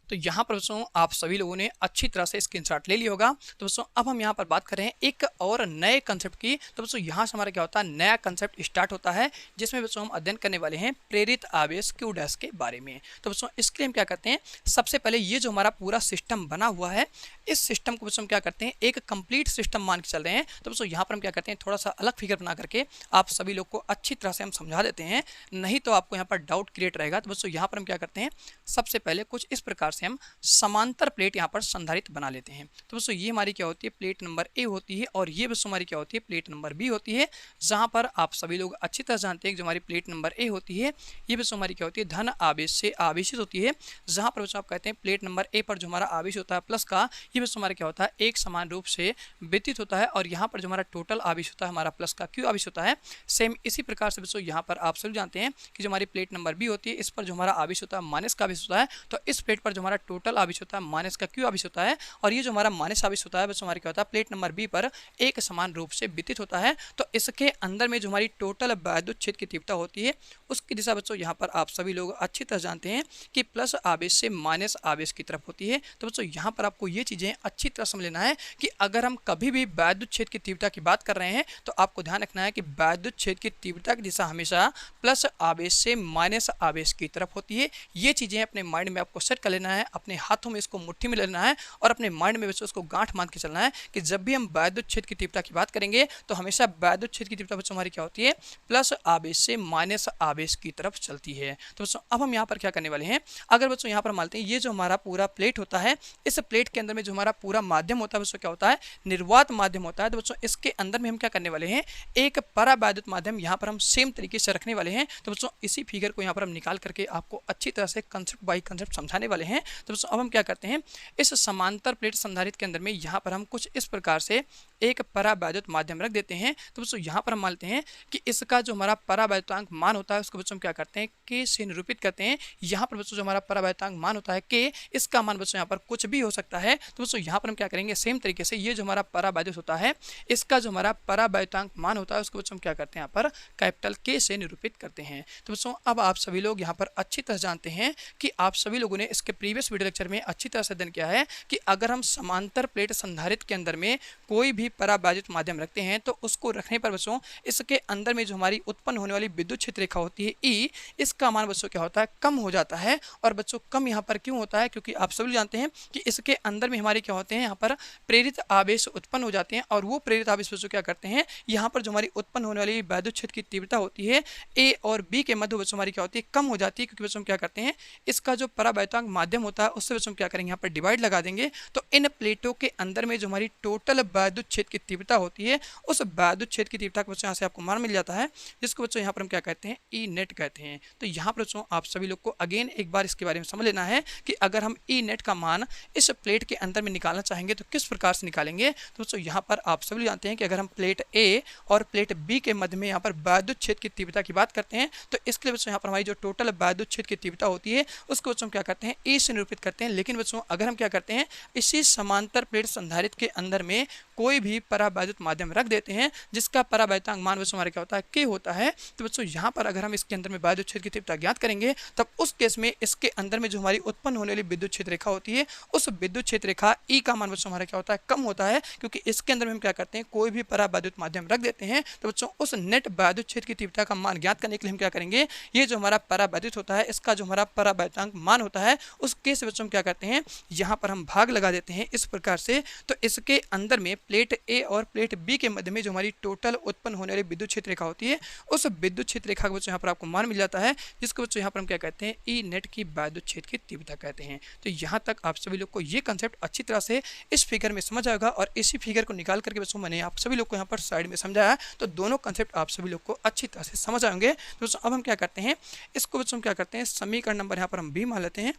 तो यहाँ पर दोस्तों आप सभी लोगों ने अच्छी तरह से स्क्रीनशॉट ले लिया होगा। तो दोस्तों अब हम यहाँ पर बात कर रहे हैं एक और नए कंसेप्ट की। तो दोस्तों यहाँ से हमारा क्या होता है नया कंसेप्ट स्टार्ट होता है जिसमें दोस्तों हम अध्ययन करने वाले हैं प्रेरित आवेश क्यू डैश के बारे में। तो दोस्तों इसके लिए हम क्या करते हैं सबसे पहले ये जो हमारा पूरा सिस्टम बना हुआ है इस सिस्टम को दोस्तों हम क्या करते हैं एक कंप्लीट सिस्टम मान के चल रहे हैं। तो दोस्तों यहाँ पर हम क्या करते हैं थोड़ा सा अलग फिगर बना करके आप सभी लोग को अच्छी तरह से हम समझा देते हैं, नहीं तो आपको यहाँ पर डाउट क्रिएट रहेगा। तो दोस्तों यहाँ पर हम क्या करते हैं सबसे पहले कुछ इस प्रकार से हम समांतर प्लेट यहाँ पर संधारित बना लेते हैं। तो दोस्तों ये हमारी क्या होती है प्लेट नंबर ए होती है और ये दोस्तों हमारी क्या होती है प्लेट नंबर बी होती है। जहाँ पर आप सभी लोग अच्छी तरह जानते हैं कि जो हमारी प्लेट नंबर ए होती है ये दोस्तों हमारी क्या होती है धन आवेश से आवेशित होती है। जहाँ पर दोस्तों आप कहते हैं प्लेट नंबर ए पर जो हमारा आवेश होता है प्लस का ये दोस्तों हमारा क्या होता है एक समान रूप से वितरित होता है और यहाँ पर जो हमारा टोटल आवेश होता है हमारा प्लस का क्यू आवेश होता है। सेम इसी प्रकार से दोस्तों यहाँ पर आप सभी जानते हैं कि जो हमारी प्लेट नंबर बी होती है इस पर जो हमारा आवेश होता है माइनस का आवेश होता है। तो इस प्लेट पर जो हमारा टोटल आवेश होता है माइनस का क्यू आवेश होता है और ये जो हमारा माइनस आवेश होता है बस हमारा क्या होता है प्लेट नंबर बी पर एक समान रूप से वितरित होता है। तो इसके अंदर में जो हमारी टोटल वैद्युत क्षेत्र की तीव्रता होती है उसकी दिशा बच्चों यहाँ पर आप सभी लोग अच्छी तरह जानते हैं कि प्लस आवेश से माइनस आवेश की तरफ होती है। तो बच्चों यहाँ पर आपको ये चीज़ें अच्छी तरह समझ लेना है कि अगर हम कभी भी वैद्युत क्षेत्र की तीव्रता की बात कर रहे हैं तो आपको ध्यान रखना है कि वैद्युत क्षेत्र की तीव्रता की दिशा हमेशा प्लस आवेश से माइनस आवेश की तरफ होती है। ये चीज़ें अपने माइंड में आपको सेट कर लेना है, अपने हाथों में इसको मुट्ठी में लेना है और अपने माइंड में बच्चों उसको गांठ मान के चलना है कि जब भी हम वैद्युत क्षेत्र की तीव्रता की बात करेंगे तो हमेशा वैद्युत क्षेत्र की तीव्रता बच्चों हमारी क्या होती है प्लस आवेश से माइनस आवेश की तरफ चलती है। तो बच्चों अब हम यहाँ पर क्या करने वाले हैं अगर बच्चों यहाँ पर मानते हैं ये जो हमारा पूरा प्लेट होता है इस प्लेट के अंदर में जो हमारा पूरा माध्यम होता है बच्चों क्या होता है निर्वात माध्यम होता है। तो बच्चों इसके अंदर में हम क्या करने वाले हैं एक परावैद्युत माध्यम यहाँ पर हम सेम तरीके से रखने वाले हैं। तो बच्चों इसी फिगर को यहाँ पर हम निकाल करके आपको अच्छी तरह से कंसेप्ट बाई कंसेप्ट समझाने वाले हैं। हैं। तो बच्चों अब हम क्या करते हैं, इस समांतर प्लेट संधारित्र के अंदर में यहाँ पर हम कुछ इस प्रकार से एक परावैद्युत माध्यम रख देते हैं। तो बच्चों यहाँ पर हम मानते हैं कि इसका जो हमारा परावैद्युतांक मान होता है उसको बच्चों हम क्या करते हैं, के से निरूपित करते हैं। यहाँ पर बच्चों जो हमारा परावैद्युतांक मान होता है के, इसका मान बच्चों यहाँ पर कुछ भी हो सकता है। तो बच्चों यहाँ पर हम क्या करेंगे, सेम तरीके से ये जो हमारा परावैद्युत होता है इसका जो हमारा परावैद्युतांक मान होता है उसको बच्चों हम क्या करते हैं, यहाँ पर कैपिटल के से निरूपित करते हैं। तो बच्चों अब आप सभी लोग यहाँ पर अच्छी तरह जानते हैं कि आप सभी लोगों ने इसके प्रीवियस वीडियो लेक्चर में अच्छी तरह से अध्ययन किया है कि अगर हम समांतर प्लेट संधारित्र के अंदर में कोई भी परावैद्युत माध्यम रखते हैं तो उसको रखने पर बच्चों इसके अंदर में जो हमारी उत्पन्न होने वाली विद्युत क्षेत्र रेखा होती है ई, इसका मान बच्चों क्या होता है, कम हो जाता है। और बच्चों कम यहाँ पर क्यों होता है, क्योंकि आप सभी जानते हैं कि इसके अंदर में हमारे क्या होते हैं, यहाँ पर प्रेरित आवेश उत्पन्न हो जाते हैं और वो प्रेरित आवेश बच्चों क्या करते हैं, यहाँ पर जो हमारी उत्पन्न होने वाली वैद्युत क्षेत्र की तीव्रता होती है ए और बी के मध्य बच्चों हमारी क्या होती है, कम हो जाती है। क्योंकि बच्चों क्या करते हैं, इसका जो परावैद्युतांक माध्यम होता है उससे बच्चों क्या करेंगे, यहाँ पर डिवाइड लगा देंगे। तो इन प्लेटों के अंदर में जो हमारी टोटल वैद्युत क्षेत्र की तीव्रता होती है उस वैद्युत क्षेत्र की तीव्रता को बच्चों यहाँ से आपको मान मिल जाता है, जिसको बच्चों यहाँ पर हम क्या कहते हैं, ई नेट कहते हैं। तो यहाँ पर बच्चों आप सभी लोग को अगेन एक बार इसके बारे में समझ लेना है कि अगर हम ई नेट का मान इस प्लेट के अंदर में निकालना चाहेंगे तो किस प्रकार से निकालेंगे। तो बच्चों यहाँ पर आप सभी जानते हैं कि अगर हम प्लेट ए और प्लेट बी के मध्य में यहाँ पर वैद्युत क्षेत्र की तीव्रता की बात करते हैं तो इसके लिए बच्चों यहाँ पर हमारी जो टोटल वैद्युत क्षेत्र की तीव्रता होती है उसको बच्चों क्या करते हैं, ए से निरूपित करते हैं। लेकिन बच्चों अगर हम क्या करते हैं, इसी समांतर प्लेट संधारित्र के अंदर में कोई भी परावैद्युत माध्यम रख देते हैं जिसका परावैद्युतांक मान बच्चों हमारा क्या होता है, के होता है। तो बच्चों यहाँ पर अगर हम इसके अंदर में वैद्युत क्षेत्र की तीव्रता ज्ञात करेंगे तब उस केस में इसके अंदर में जो हमारी उत्पन्न होने वाली विद्युत क्षेत्र रेखा होती है उस विद्युत क्षेत्र रेखा ई का मान बच्चों हमारा क्या होता है, कम होता है। क्योंकि इसके अंदर में हम क्या करते हैं, कोई भी परावैद्युत माध्यम रख देते हैं। तो बच्चों उस नेट वैद्युत क्षेत्र की तीव्रता का मान ज्ञात करने के लिए हम क्या करेंगे, ये जो हमारा परावैद्युत होता है इसका जो हमारा परावैद्युतांक मान होता है उस केस बच्चों हम क्या करते हैं, यहाँ पर हम भाग लगा देते हैं इस प्रकार से। तो इसके अंदर में प्लेट ए और प्लेट बी के मध्य में जो हमारी टोटल उत्पन्न होने वाली विद्युत क्षेत्र रेखा होती है उस विद्युत क्षेत्र रेखा का बच्चों यहाँ पर आपको मान मिल जाता है, जिसको बच्चों यहाँ पर हम क्या कहते हैं, ई नेट की वैद्युत क्षेत्र की तीव्रता कहते हैं। तो यहाँ तक आप सभी लोग को ये कंसेप्ट अच्छी तरह से इस फिगर में समझ आएगा और इसी फिगर को निकाल करके बच्चों मैंने आप सभी लोग को यहाँ पर साइड में समझाया, तो दोनों कंसेप्ट आप सभी लोग को अच्छी तरह से समझ आएंगे। तो बच्चों अब हम क्या करते हैं, इसको बच्चों हम क्या करते हैं, समीकरण नंबर यहाँ पर हम बी मान लेते हैं।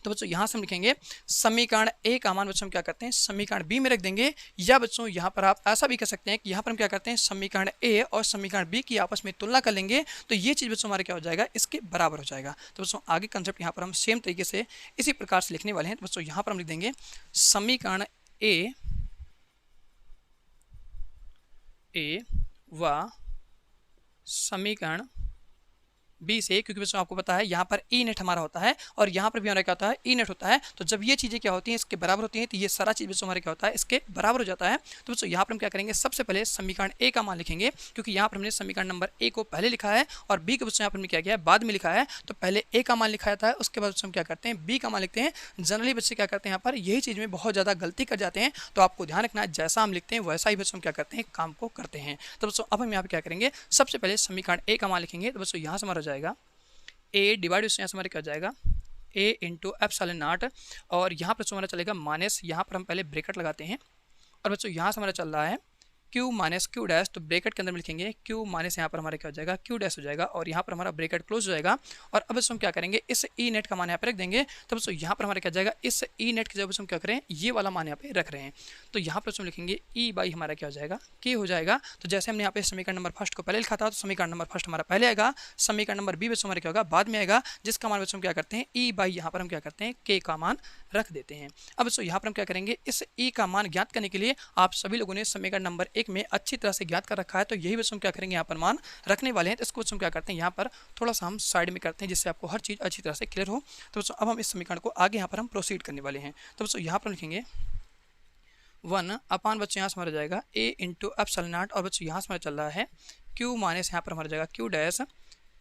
तो बच्चों यहाँ से हम लिखेंगे समीकरण ए का मान बच्चों हम क्या करते हैं, समीकरण बी में रख देंगे। या बच्चों यहाँ पर आप ऐसा भी कर सकते हैं कि यहाँ पर हम क्या करते हैं, समीकरण ए और समीकरण बी की आपस में तुलना कर लेंगे तो ये चीज़ बच्चों हमारे क्या हो जाएगा, इसके बराबर हो जाएगा। तो बच्चों आगे कंसेप्ट यहाँ पर हम सेम तरीके से इसी प्रकार से लिखने वाले हैं। तो बच्चों यहाँ पर हम लिख देंगे समीकरण ए व समीकरण बी से, क्योंकि बच्चों आपको पता है यहाँ पर ई नेट हमारा होता है और यहाँ पर भी हमारा क्या होता है, ई नेट होता है। तो जब ये चीज़ें क्या होती हैं, इसके बराबर होती हैं तो ये सारा चीज़ बच्चों हमारे क्या होता है, इसके बराबर हो जाता है। तो बच्चों यहाँ पर हम क्या करेंगे, सबसे पहले समीकरण ए का मान लिखेंगे, क्योंकि यहाँ पर हमने समीकरण नंबर ए को पहले लिखा है और बी को बच्चों यहाँ पर हमने क्या किया है, बाद में लिखा है। तो पहले ए का मान लिखा जाता है, उसके बाद बच्चों हम क्या करते हैं, बी का मान लिखते हैं। जनरली बच्चे क्या करते हैं, यहाँ पर यही चीज़ में बहुत ज़्यादा गलती कर जाते हैं। तो आपको ध्यान रखना है, जैसा हम लिखते हैं वैसा ही बच्चों हम क्या करते हैं, काम को करते हैं। तो बच्चों अब हम यहाँ पर क्या करेंगे, सबसे पहले समीकरण ए का मान लिखेंगे। तो बच्चों यहाँ से हमारा हो जाएगा ए डिवाइड उससे यहाँ से हमारे क्या हो जाएगा, ए इंटू एप्सिलॉन नॉट, और यहाँ पर हमारा चलेगा माइनस, यहाँ पर हम पहले ब्रैकेट लगाते हैं और बच्चों यहाँ से हमारा चल रहा है क्यू माइनस क्यू डैश। तो ब्रैकेट के अंदर में लिखेंगे क्यू माइनस यहाँ पर हमारा क्या हो जाएगा, क्यू डैश हो जाएगा और यहाँ पर हमारा ब्रैकेट क्लोज हो जाएगा। और अब बच्चों हम क्या करेंगे, इस ई नेट का मान यहाँ पर रख देंगे। तो बच्चों यहाँ पर हमारा क्या जाएगा, इस ई नेट की जगह बच्चों हम क्या करें, ये वाला मान यहाँ पे रख रहे हैं। तो यहाँ पर बच्चों लिखेंगे ई बाई हमारा क्या हो जाएगा, के हो जाएगा। तो जैसे हमने यहाँ पे समीकरण नंबर फर्स्ट को पहले लिखा था तो समीकरण नंबर फर्स्ट हमारा पहले आएगा, समीकरण नंबर बी बच्चों हमारा क्या होगा, बाद में आएगा, जिसका मान बच्चों क्या करते हैं, ई बाई यहाँ पर हम क्या करते हैं, के का मान रख देते हैं। अब बच्चों यहाँ पर हम क्या करेंगे, इस ई का मान ज्ञात करने के लिए आप सभी लोगों ने समीकरण नंबर 1 में अच्छी तरह से ज्ञात कर रखा है, तो यही बच्चों क्या करेंगे, यहाँ पर मान रखने वाले हैं। तो इसको बच्चों क्या करते हैं, यहाँ पर थोड़ा सा हम साइड में करते हैं जिससे आपको हर चीज़ अच्छी तरह से क्लियर हो। तो बच्चों अब हम इस समीकरण को आगे यहाँ पर हम प्रोसीड करने वाले हैं। तो बच्चों यहाँ पर लिखेंगे 1 अपान बच्चों यहाँ से हमारा जाएगा ए इंटू एप्सिलॉन नॉट, और बच्चों यहाँ से हमारा चल रहा है क्यू माइनस यहाँ पर हमारा जाएगा क्यू डैश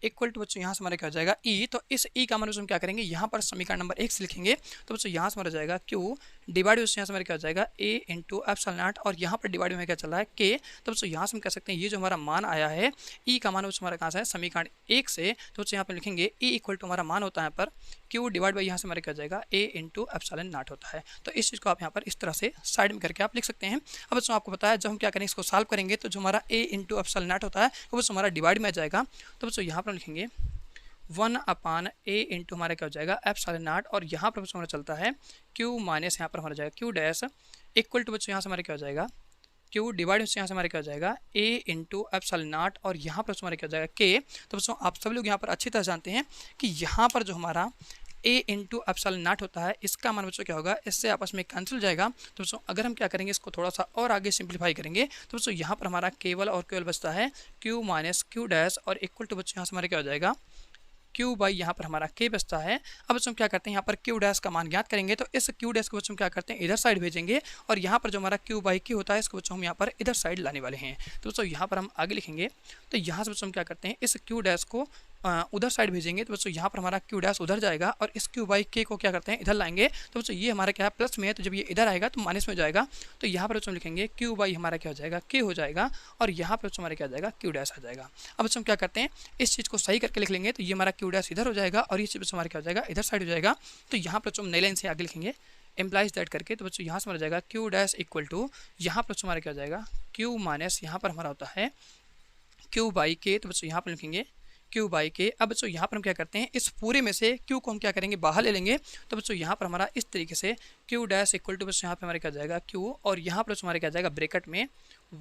इक्वल टू बच्चों यहाँ से हमारा क्या हो जाएगा ई। तो इस ई का मान बच्चों हम क्या करेंगे, यहाँ पर समीकरण नंबर 1 से लिखेंगे। तो बच्चों यहाँ से हमारा जाएगा क्यू डिवाइड बच्चों यहाँ से हमारा क्या हो जाएगा ए इंटू एप्सिलॉन नॉट, और यहाँ पर डिवाइड में क्या चल रहा है के। तो बच्चों यहाँ से हम कह सकते हैं ये जो हमारा मान आया है ई का मान बच्चों हमारा कहाँ से है, समीकरण 1 से। तो बच्चों यहाँ पर लिखेंगे ई इक्वल टू हमारा मान होता है यहाँ पर क्यू डिवाइड बाई यहाँ से हमारा क्या हो जाएगा ए इंटू एप्सिलॉन नॉट होता है। तो इस चीज़ को आप यहाँ पर इस तरह से साइड में करके आप लिख सकते हैं। अब बच्चों आपको पता है जब हम क्या करेंगे, इसको सॉल्व करेंगे तो जो हमारा ए इंटू एप्सिलॉन नॉट होता है वो बच्चों हमारा डिवाइड में आ जाएगा। तो बच्चों यहाँ पर लिखेंगे 1/a इंटू हमारा क्या हो जाएगा एप्सिलॉन नॉट, और यहाँ पर बच्चों हमारा चलता है q माइनस यहाँ पर हमारा जाएगा q डैश इक्वल टू बच्चों यहाँ से हमारा क्या हो जाएगा q डिवाइड यहाँ से हमारे क्या हो जाएगा a इंटू एप्सिलॉन नॉट, और यहाँ पर हमारे क्या हो जाएगा k। तो बच्चों आप सभी लोग यहाँ पर अच्छी तरह जानते हैं कि यहाँ पर जो हमारा a इंटू एप्सिलॉन नॉट होता है इसका मान बच्चों क्या होगा, इससे आपस में कैंसिल जाएगा। तो बच्चों अगर हम क्या करेंगे इसको थोड़ा सा और आगे सिंप्लीफाई करेंगे तो बच्चों यहाँ पर हमारा केवल और केवल बचता है q माइनस q डैश और इक्वल टू बच्चों यहाँ से हमारे क्या हो जाएगा q बाई यहाँ पर हमारा k बचता है। अब बच्चों क्या करते हैं यहाँ पर q डैश का मान ज्ञात करेंगे, तो इस q डैश को बच्चों क्या करते हैं इधर साइड भेजेंगे, और यहाँ पर जो हमारा q बाई k होता है इसको बच्चों हम यहाँ पर इधर साइड लाने वाले हैं। तो बच्चों यहाँ पर हम आगे लिखेंगे, तो यहाँ से बच्चों हम क्या करते हैं इस q डैश को उधर साइड भेजेंगे, तो बच्चों यहाँ पर हमारा q डैश उधर जाएगा और इस q बाई k को क्या करते हैं इधर लाएंगे। तो बच्चों ये हमारा क्या है प्लस में है, तो जब ये इधर आएगा तो माइनस में हो जाएगा। तो यहाँ पर बच्चों लिखेंगे q बाई हमारा क्या हो जाएगा k हो जाएगा, और यहाँ पर बच्चों हमारा क्या हो जाएगा q डैश आ जाएगा। अब बच्चों क्या करते हैं इस चीज़ को सही करके लिख लेंगे, तो ये हमारा q डैश इधर हो जाएगा और ये चीज़ बच्चों हमारा क्या हो जाएगा इधर साइड हो जाएगा। तो यहाँ पर बच्चों नई लाइन से आगे लिखेंगे एम्प्लाइज दैट करके, तो बच्चों यहाँ से हमारा जाएगा q डैश इक्वल टू यहाँ पर बच्चों हमारा क्या हो जाएगा q माइनस यहाँ पर हमारा होता है q बाई k। तो बच्चों यहाँ पर लिखेंगे q बाई k। अब बच्चों यहाँ पर हम क्या करते हैं इस पूरे में से q को हम क्या करेंगे बाहर ले लेंगे, तो बच्चों यहाँ पर हमारा इस तरीके से q डैश इक्वल टू बच्चों यहाँ पे हमारा क्या जाएगा q, और यहाँ पर हमारा क्या जाएगा ब्रैकेट में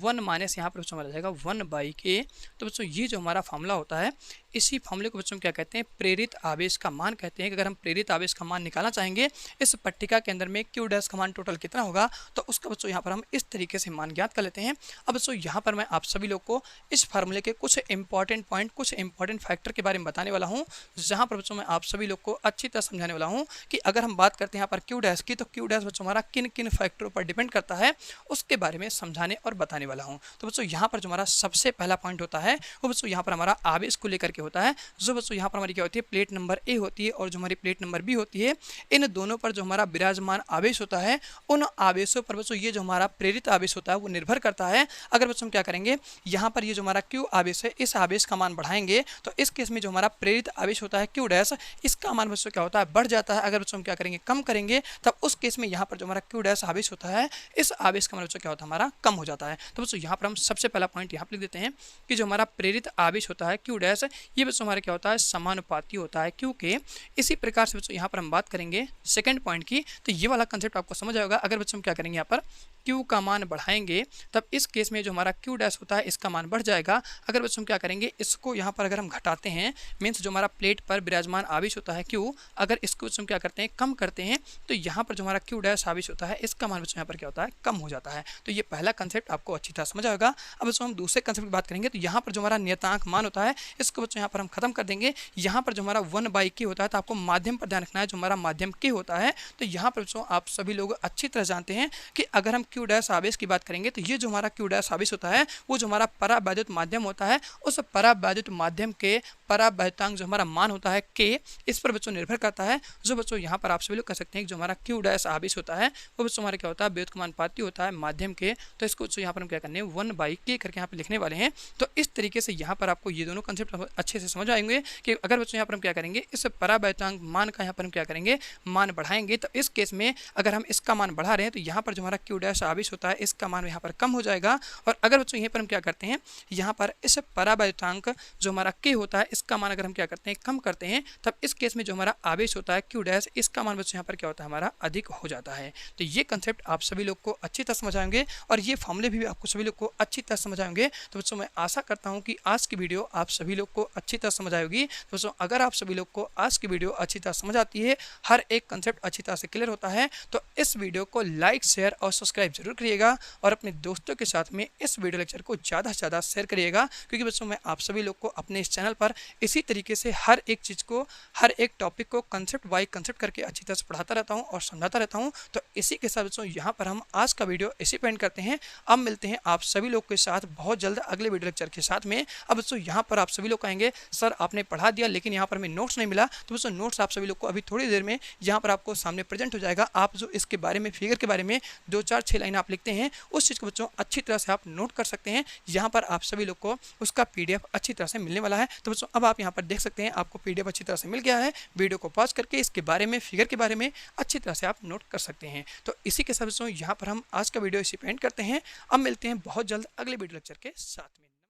1 माइनस यहाँ पर बच्चों हमारा जाएगा 1 बाई k। तो बच्चों ये जो हमारा फार्मूला होता है इसी फार्मूले को बच्चों क्या कहते हैं प्रेरित आवेश का मान कहते हैं। कि अगर हम प्रेरित आवेश का मान निकालना चाहेंगे इस पट्टिका के अंदर में q डैश का मान टोटल कितना होगा, तो उसका बच्चों यहाँ पर हम इस तरीके से मान ज्ञात कर लेते हैं। अब बच्चों यहाँ पर मैं आप सभी लोग को इस फार्मूले के कुछ इंपॉर्टेंट पॉइंट कुछ इंपॉर्टेंट फैक्टर के बारे में बताने वाला हूँ, जहाँ पर बच्चों मैं आप सभी लोग को अच्छी तरह समझाने वाला हूँ कि अगर हम बात करते हैं यहाँ पर q डैश की, तो q डैश बच्चों हमारा किन किन फैक्टरों पर डिपेंड करता है उसके बारे में समझाने और बताने वाला हूँ। तो बच्चों यहाँ पर जो हमारा सबसे पहला पॉइंट होता है वो बच्चों यहाँ पर हमारा आवेश को लेकर के होता है। जो बच्चों यहाँ पर हमारी क्या होती है प्लेट नंबर ए होती है और जो हमारी प्लेट नंबर बी होती है, इन दोनों पर जो हमारा विराजमान आवेश होता है उन आवेशों पर बच्चों ये जो हमारा प्रेरित आवेश होता है वो निर्भर करता है। अगर बच्चों हम क्या करेंगे यहाँ पर ये जो हमारा q आवेश है इस आवेश का मान बढ़ाएंगे, तो इस केस में जो हमारा प्रेरित आवेश होता है q डैश इसका मान बच्चों क्या होता है बढ़ जाता है। अगर बच्चों हम क्या करेंगे कम करेंगे, तब उस केस में यहाँ पर जो हमारा q डैश आवेश होता है इस आवेश का मान बच्चों क्या होता है हमारा कम हो जाता है। तो बच्चों यहाँ पर हम सबसे पहला पॉइंट यहाँ पर लिख देते हैं कि जो हमारा प्रेरित आवेश होता है q डैश ये बच्चों हमारा क्या होता है समानुपाती होता है q के। इसी प्रकार से बच्चों यहाँ पर हम बात करेंगे सेकंड पॉइंट की, तो ये वाला कंसेप्ट आपको समझ आएगा। अगर बच्चों हम क्या करेंगे यहाँ पर q का मान बढ़ाएंगे, तब इस केस में जो हमारा q डैश होता है इसका मान बढ़ जाएगा। अगर बच्चों हम क्या करेंगे इसको यहाँ पर अगर हम घटाते हैं, मीन्स जो हमारा प्लेट पर विराजमान आवेश होता है q, अगर इसको बच्चों हम क्या करते हैं कम करते हैं, तो यहाँ पर जो हमारा q डैश आवेश होता है इसका मान बच्चों यहाँ पर क्या होता है कम हो जाता है। तो ये पहला कंसेप्ट आपको अच्छी तरह समझ आएगा। अब बच्चों हम दूसरे कंसेप्ट की बात करेंगे, तो यहाँ पर जो हमारा नियतांक मान होता है इसको बच्चों यहाँ पर हम खत्म कर देंगे। यहाँ पर जो हमारा 1 बाई k होता है, तो आपको माध्यम पर ध्यान रखना है जो हमारा माध्यम k होता है। तो यहाँ पर बच्चों आप सभी लोग अच्छी तरह जानते हैं कि अगर हम q डैश आवेश की बात करेंगे, तो ये जो हमारा q डैश आवेश होता है वो जो हमारा परावैद्युत माध्यम होता है, उस परावैद्युत माध्यम के परावैद्युतांक जो हमारा मान होता है k, इस पर बच्चों निर्भर करता है। जो बच्चों यहाँ पर आप सभी लोग कह सकते हैं कि जो हमारा q डैश आवेश होता है वो बच्चों हमारा क्या होता है व्युत्क्रमानुपाती होता है माध्यम के। तो इसको बच्चों यहाँ पर हम क्या करने 1 बाई k करके यहाँ पर लिखने वाले हैं। तो इस तरीके से यहाँ पर आपको ये दोनों कंसेप्ट अच्छे से समझ आएंगे कि अगर बच्चों यहाँ पर हम क्या करेंगे इस परावैद्युतांक मान का यहाँ पर हम क्या करेंगे मान बढ़ाएंगे, तो इस केस में अगर हम इसका मान बढ़ा रहे हैं तो यहाँ पर जो हमारा q डैश आवेश होता है इसका मान यहाँ पर कम हो जाएगा। और अगर बच्चों यहाँ पर हम क्या करते हैं यहाँ पर इस परावैद्युतांक जो हमारा k होता है इसका मान अगर हम क्या करते हैं कम करते हैं, तब इस केस में जो हमारा आवेश होता है q डैश इसका मान बच्चों यहाँ पर क्या होता है हमारा अधिक हो जाता है। तो ये कंसेप्ट आप सभी लोग को अच्छी तरह समझ आएंगे और ये फॉर्मूले भी आपको सभी लोग को अच्छी तरह समझ आएंगे। तो बच्चों मैं आशा करता हूँ कि आज की वीडियो आप सभी लोग को अच्छी तरह समझ आएगी। तो बच्चों अगर आप सभी लोग को आज की वीडियो अच्छी तरह समझ आती है, हर एक कंसेप्ट अच्छी तरह से क्लियर होता है, तो इस वीडियो को लाइक शेयर और सब्सक्राइब जरूर करिएगा और अपने दोस्तों के साथ में इस वीडियो लेक्चर को ज़्यादा से ज़्यादा शेयर करिएगा। क्योंकि बच्चों मैं आप सभी लोग को अपने इस चैनल पर इसी तरीके से हर एक चीज़ को हर एक टॉपिक को कंसेप्ट बाई कंसेप्ट करके अच्छी तरह से पढ़ाता रहता हूँ और समझाता रहता हूँ। तो इसी के साथ बच्चों यहाँ पर हम आज का वीडियो इसी पे एंड करते हैं। अब मिलते हैं आप सभी लोग के साथ बहुत जल्द अगले वीडियो लेक्चर के साथ में। अब बच्चों यहाँ पर आप सभी लोग कहेंगे सर आपने पढ़ा दिया लेकिन यहाँ पर हमें नोट्स नहीं मिला, तो बच्चों नोट्स आप सभी लोग को अभी थोड़ी देर में यहाँ पर आपको सामने प्रेजेंट हो जाएगा। आप जो इसके बारे में फिगर के बारे में 2-4-6 लाइन आप लिखते हैं उस चीज़ को बच्चों अच्छी तरह से आप नोट कर सकते हैं। यहाँ पर आप सभी लोग को उसका PDF अच्छी तरह से मिलने वाला है। तो बच्चों अब आप यहाँ पर देख सकते हैं आपको PDF अच्छी तरह से मिल गया है। वीडियो को पॉज करके इसके बारे में फिगर के बारे में अच्छी तरह से आप नोट कर सकते हैं। तो इसी के साथ बच्चों यहाँ पर हम आज का वीडियो इसी पे एंड करते हैं। अब मिलते हैं बहुत जल्द अगले वीडियो लेक्चर के साथ में।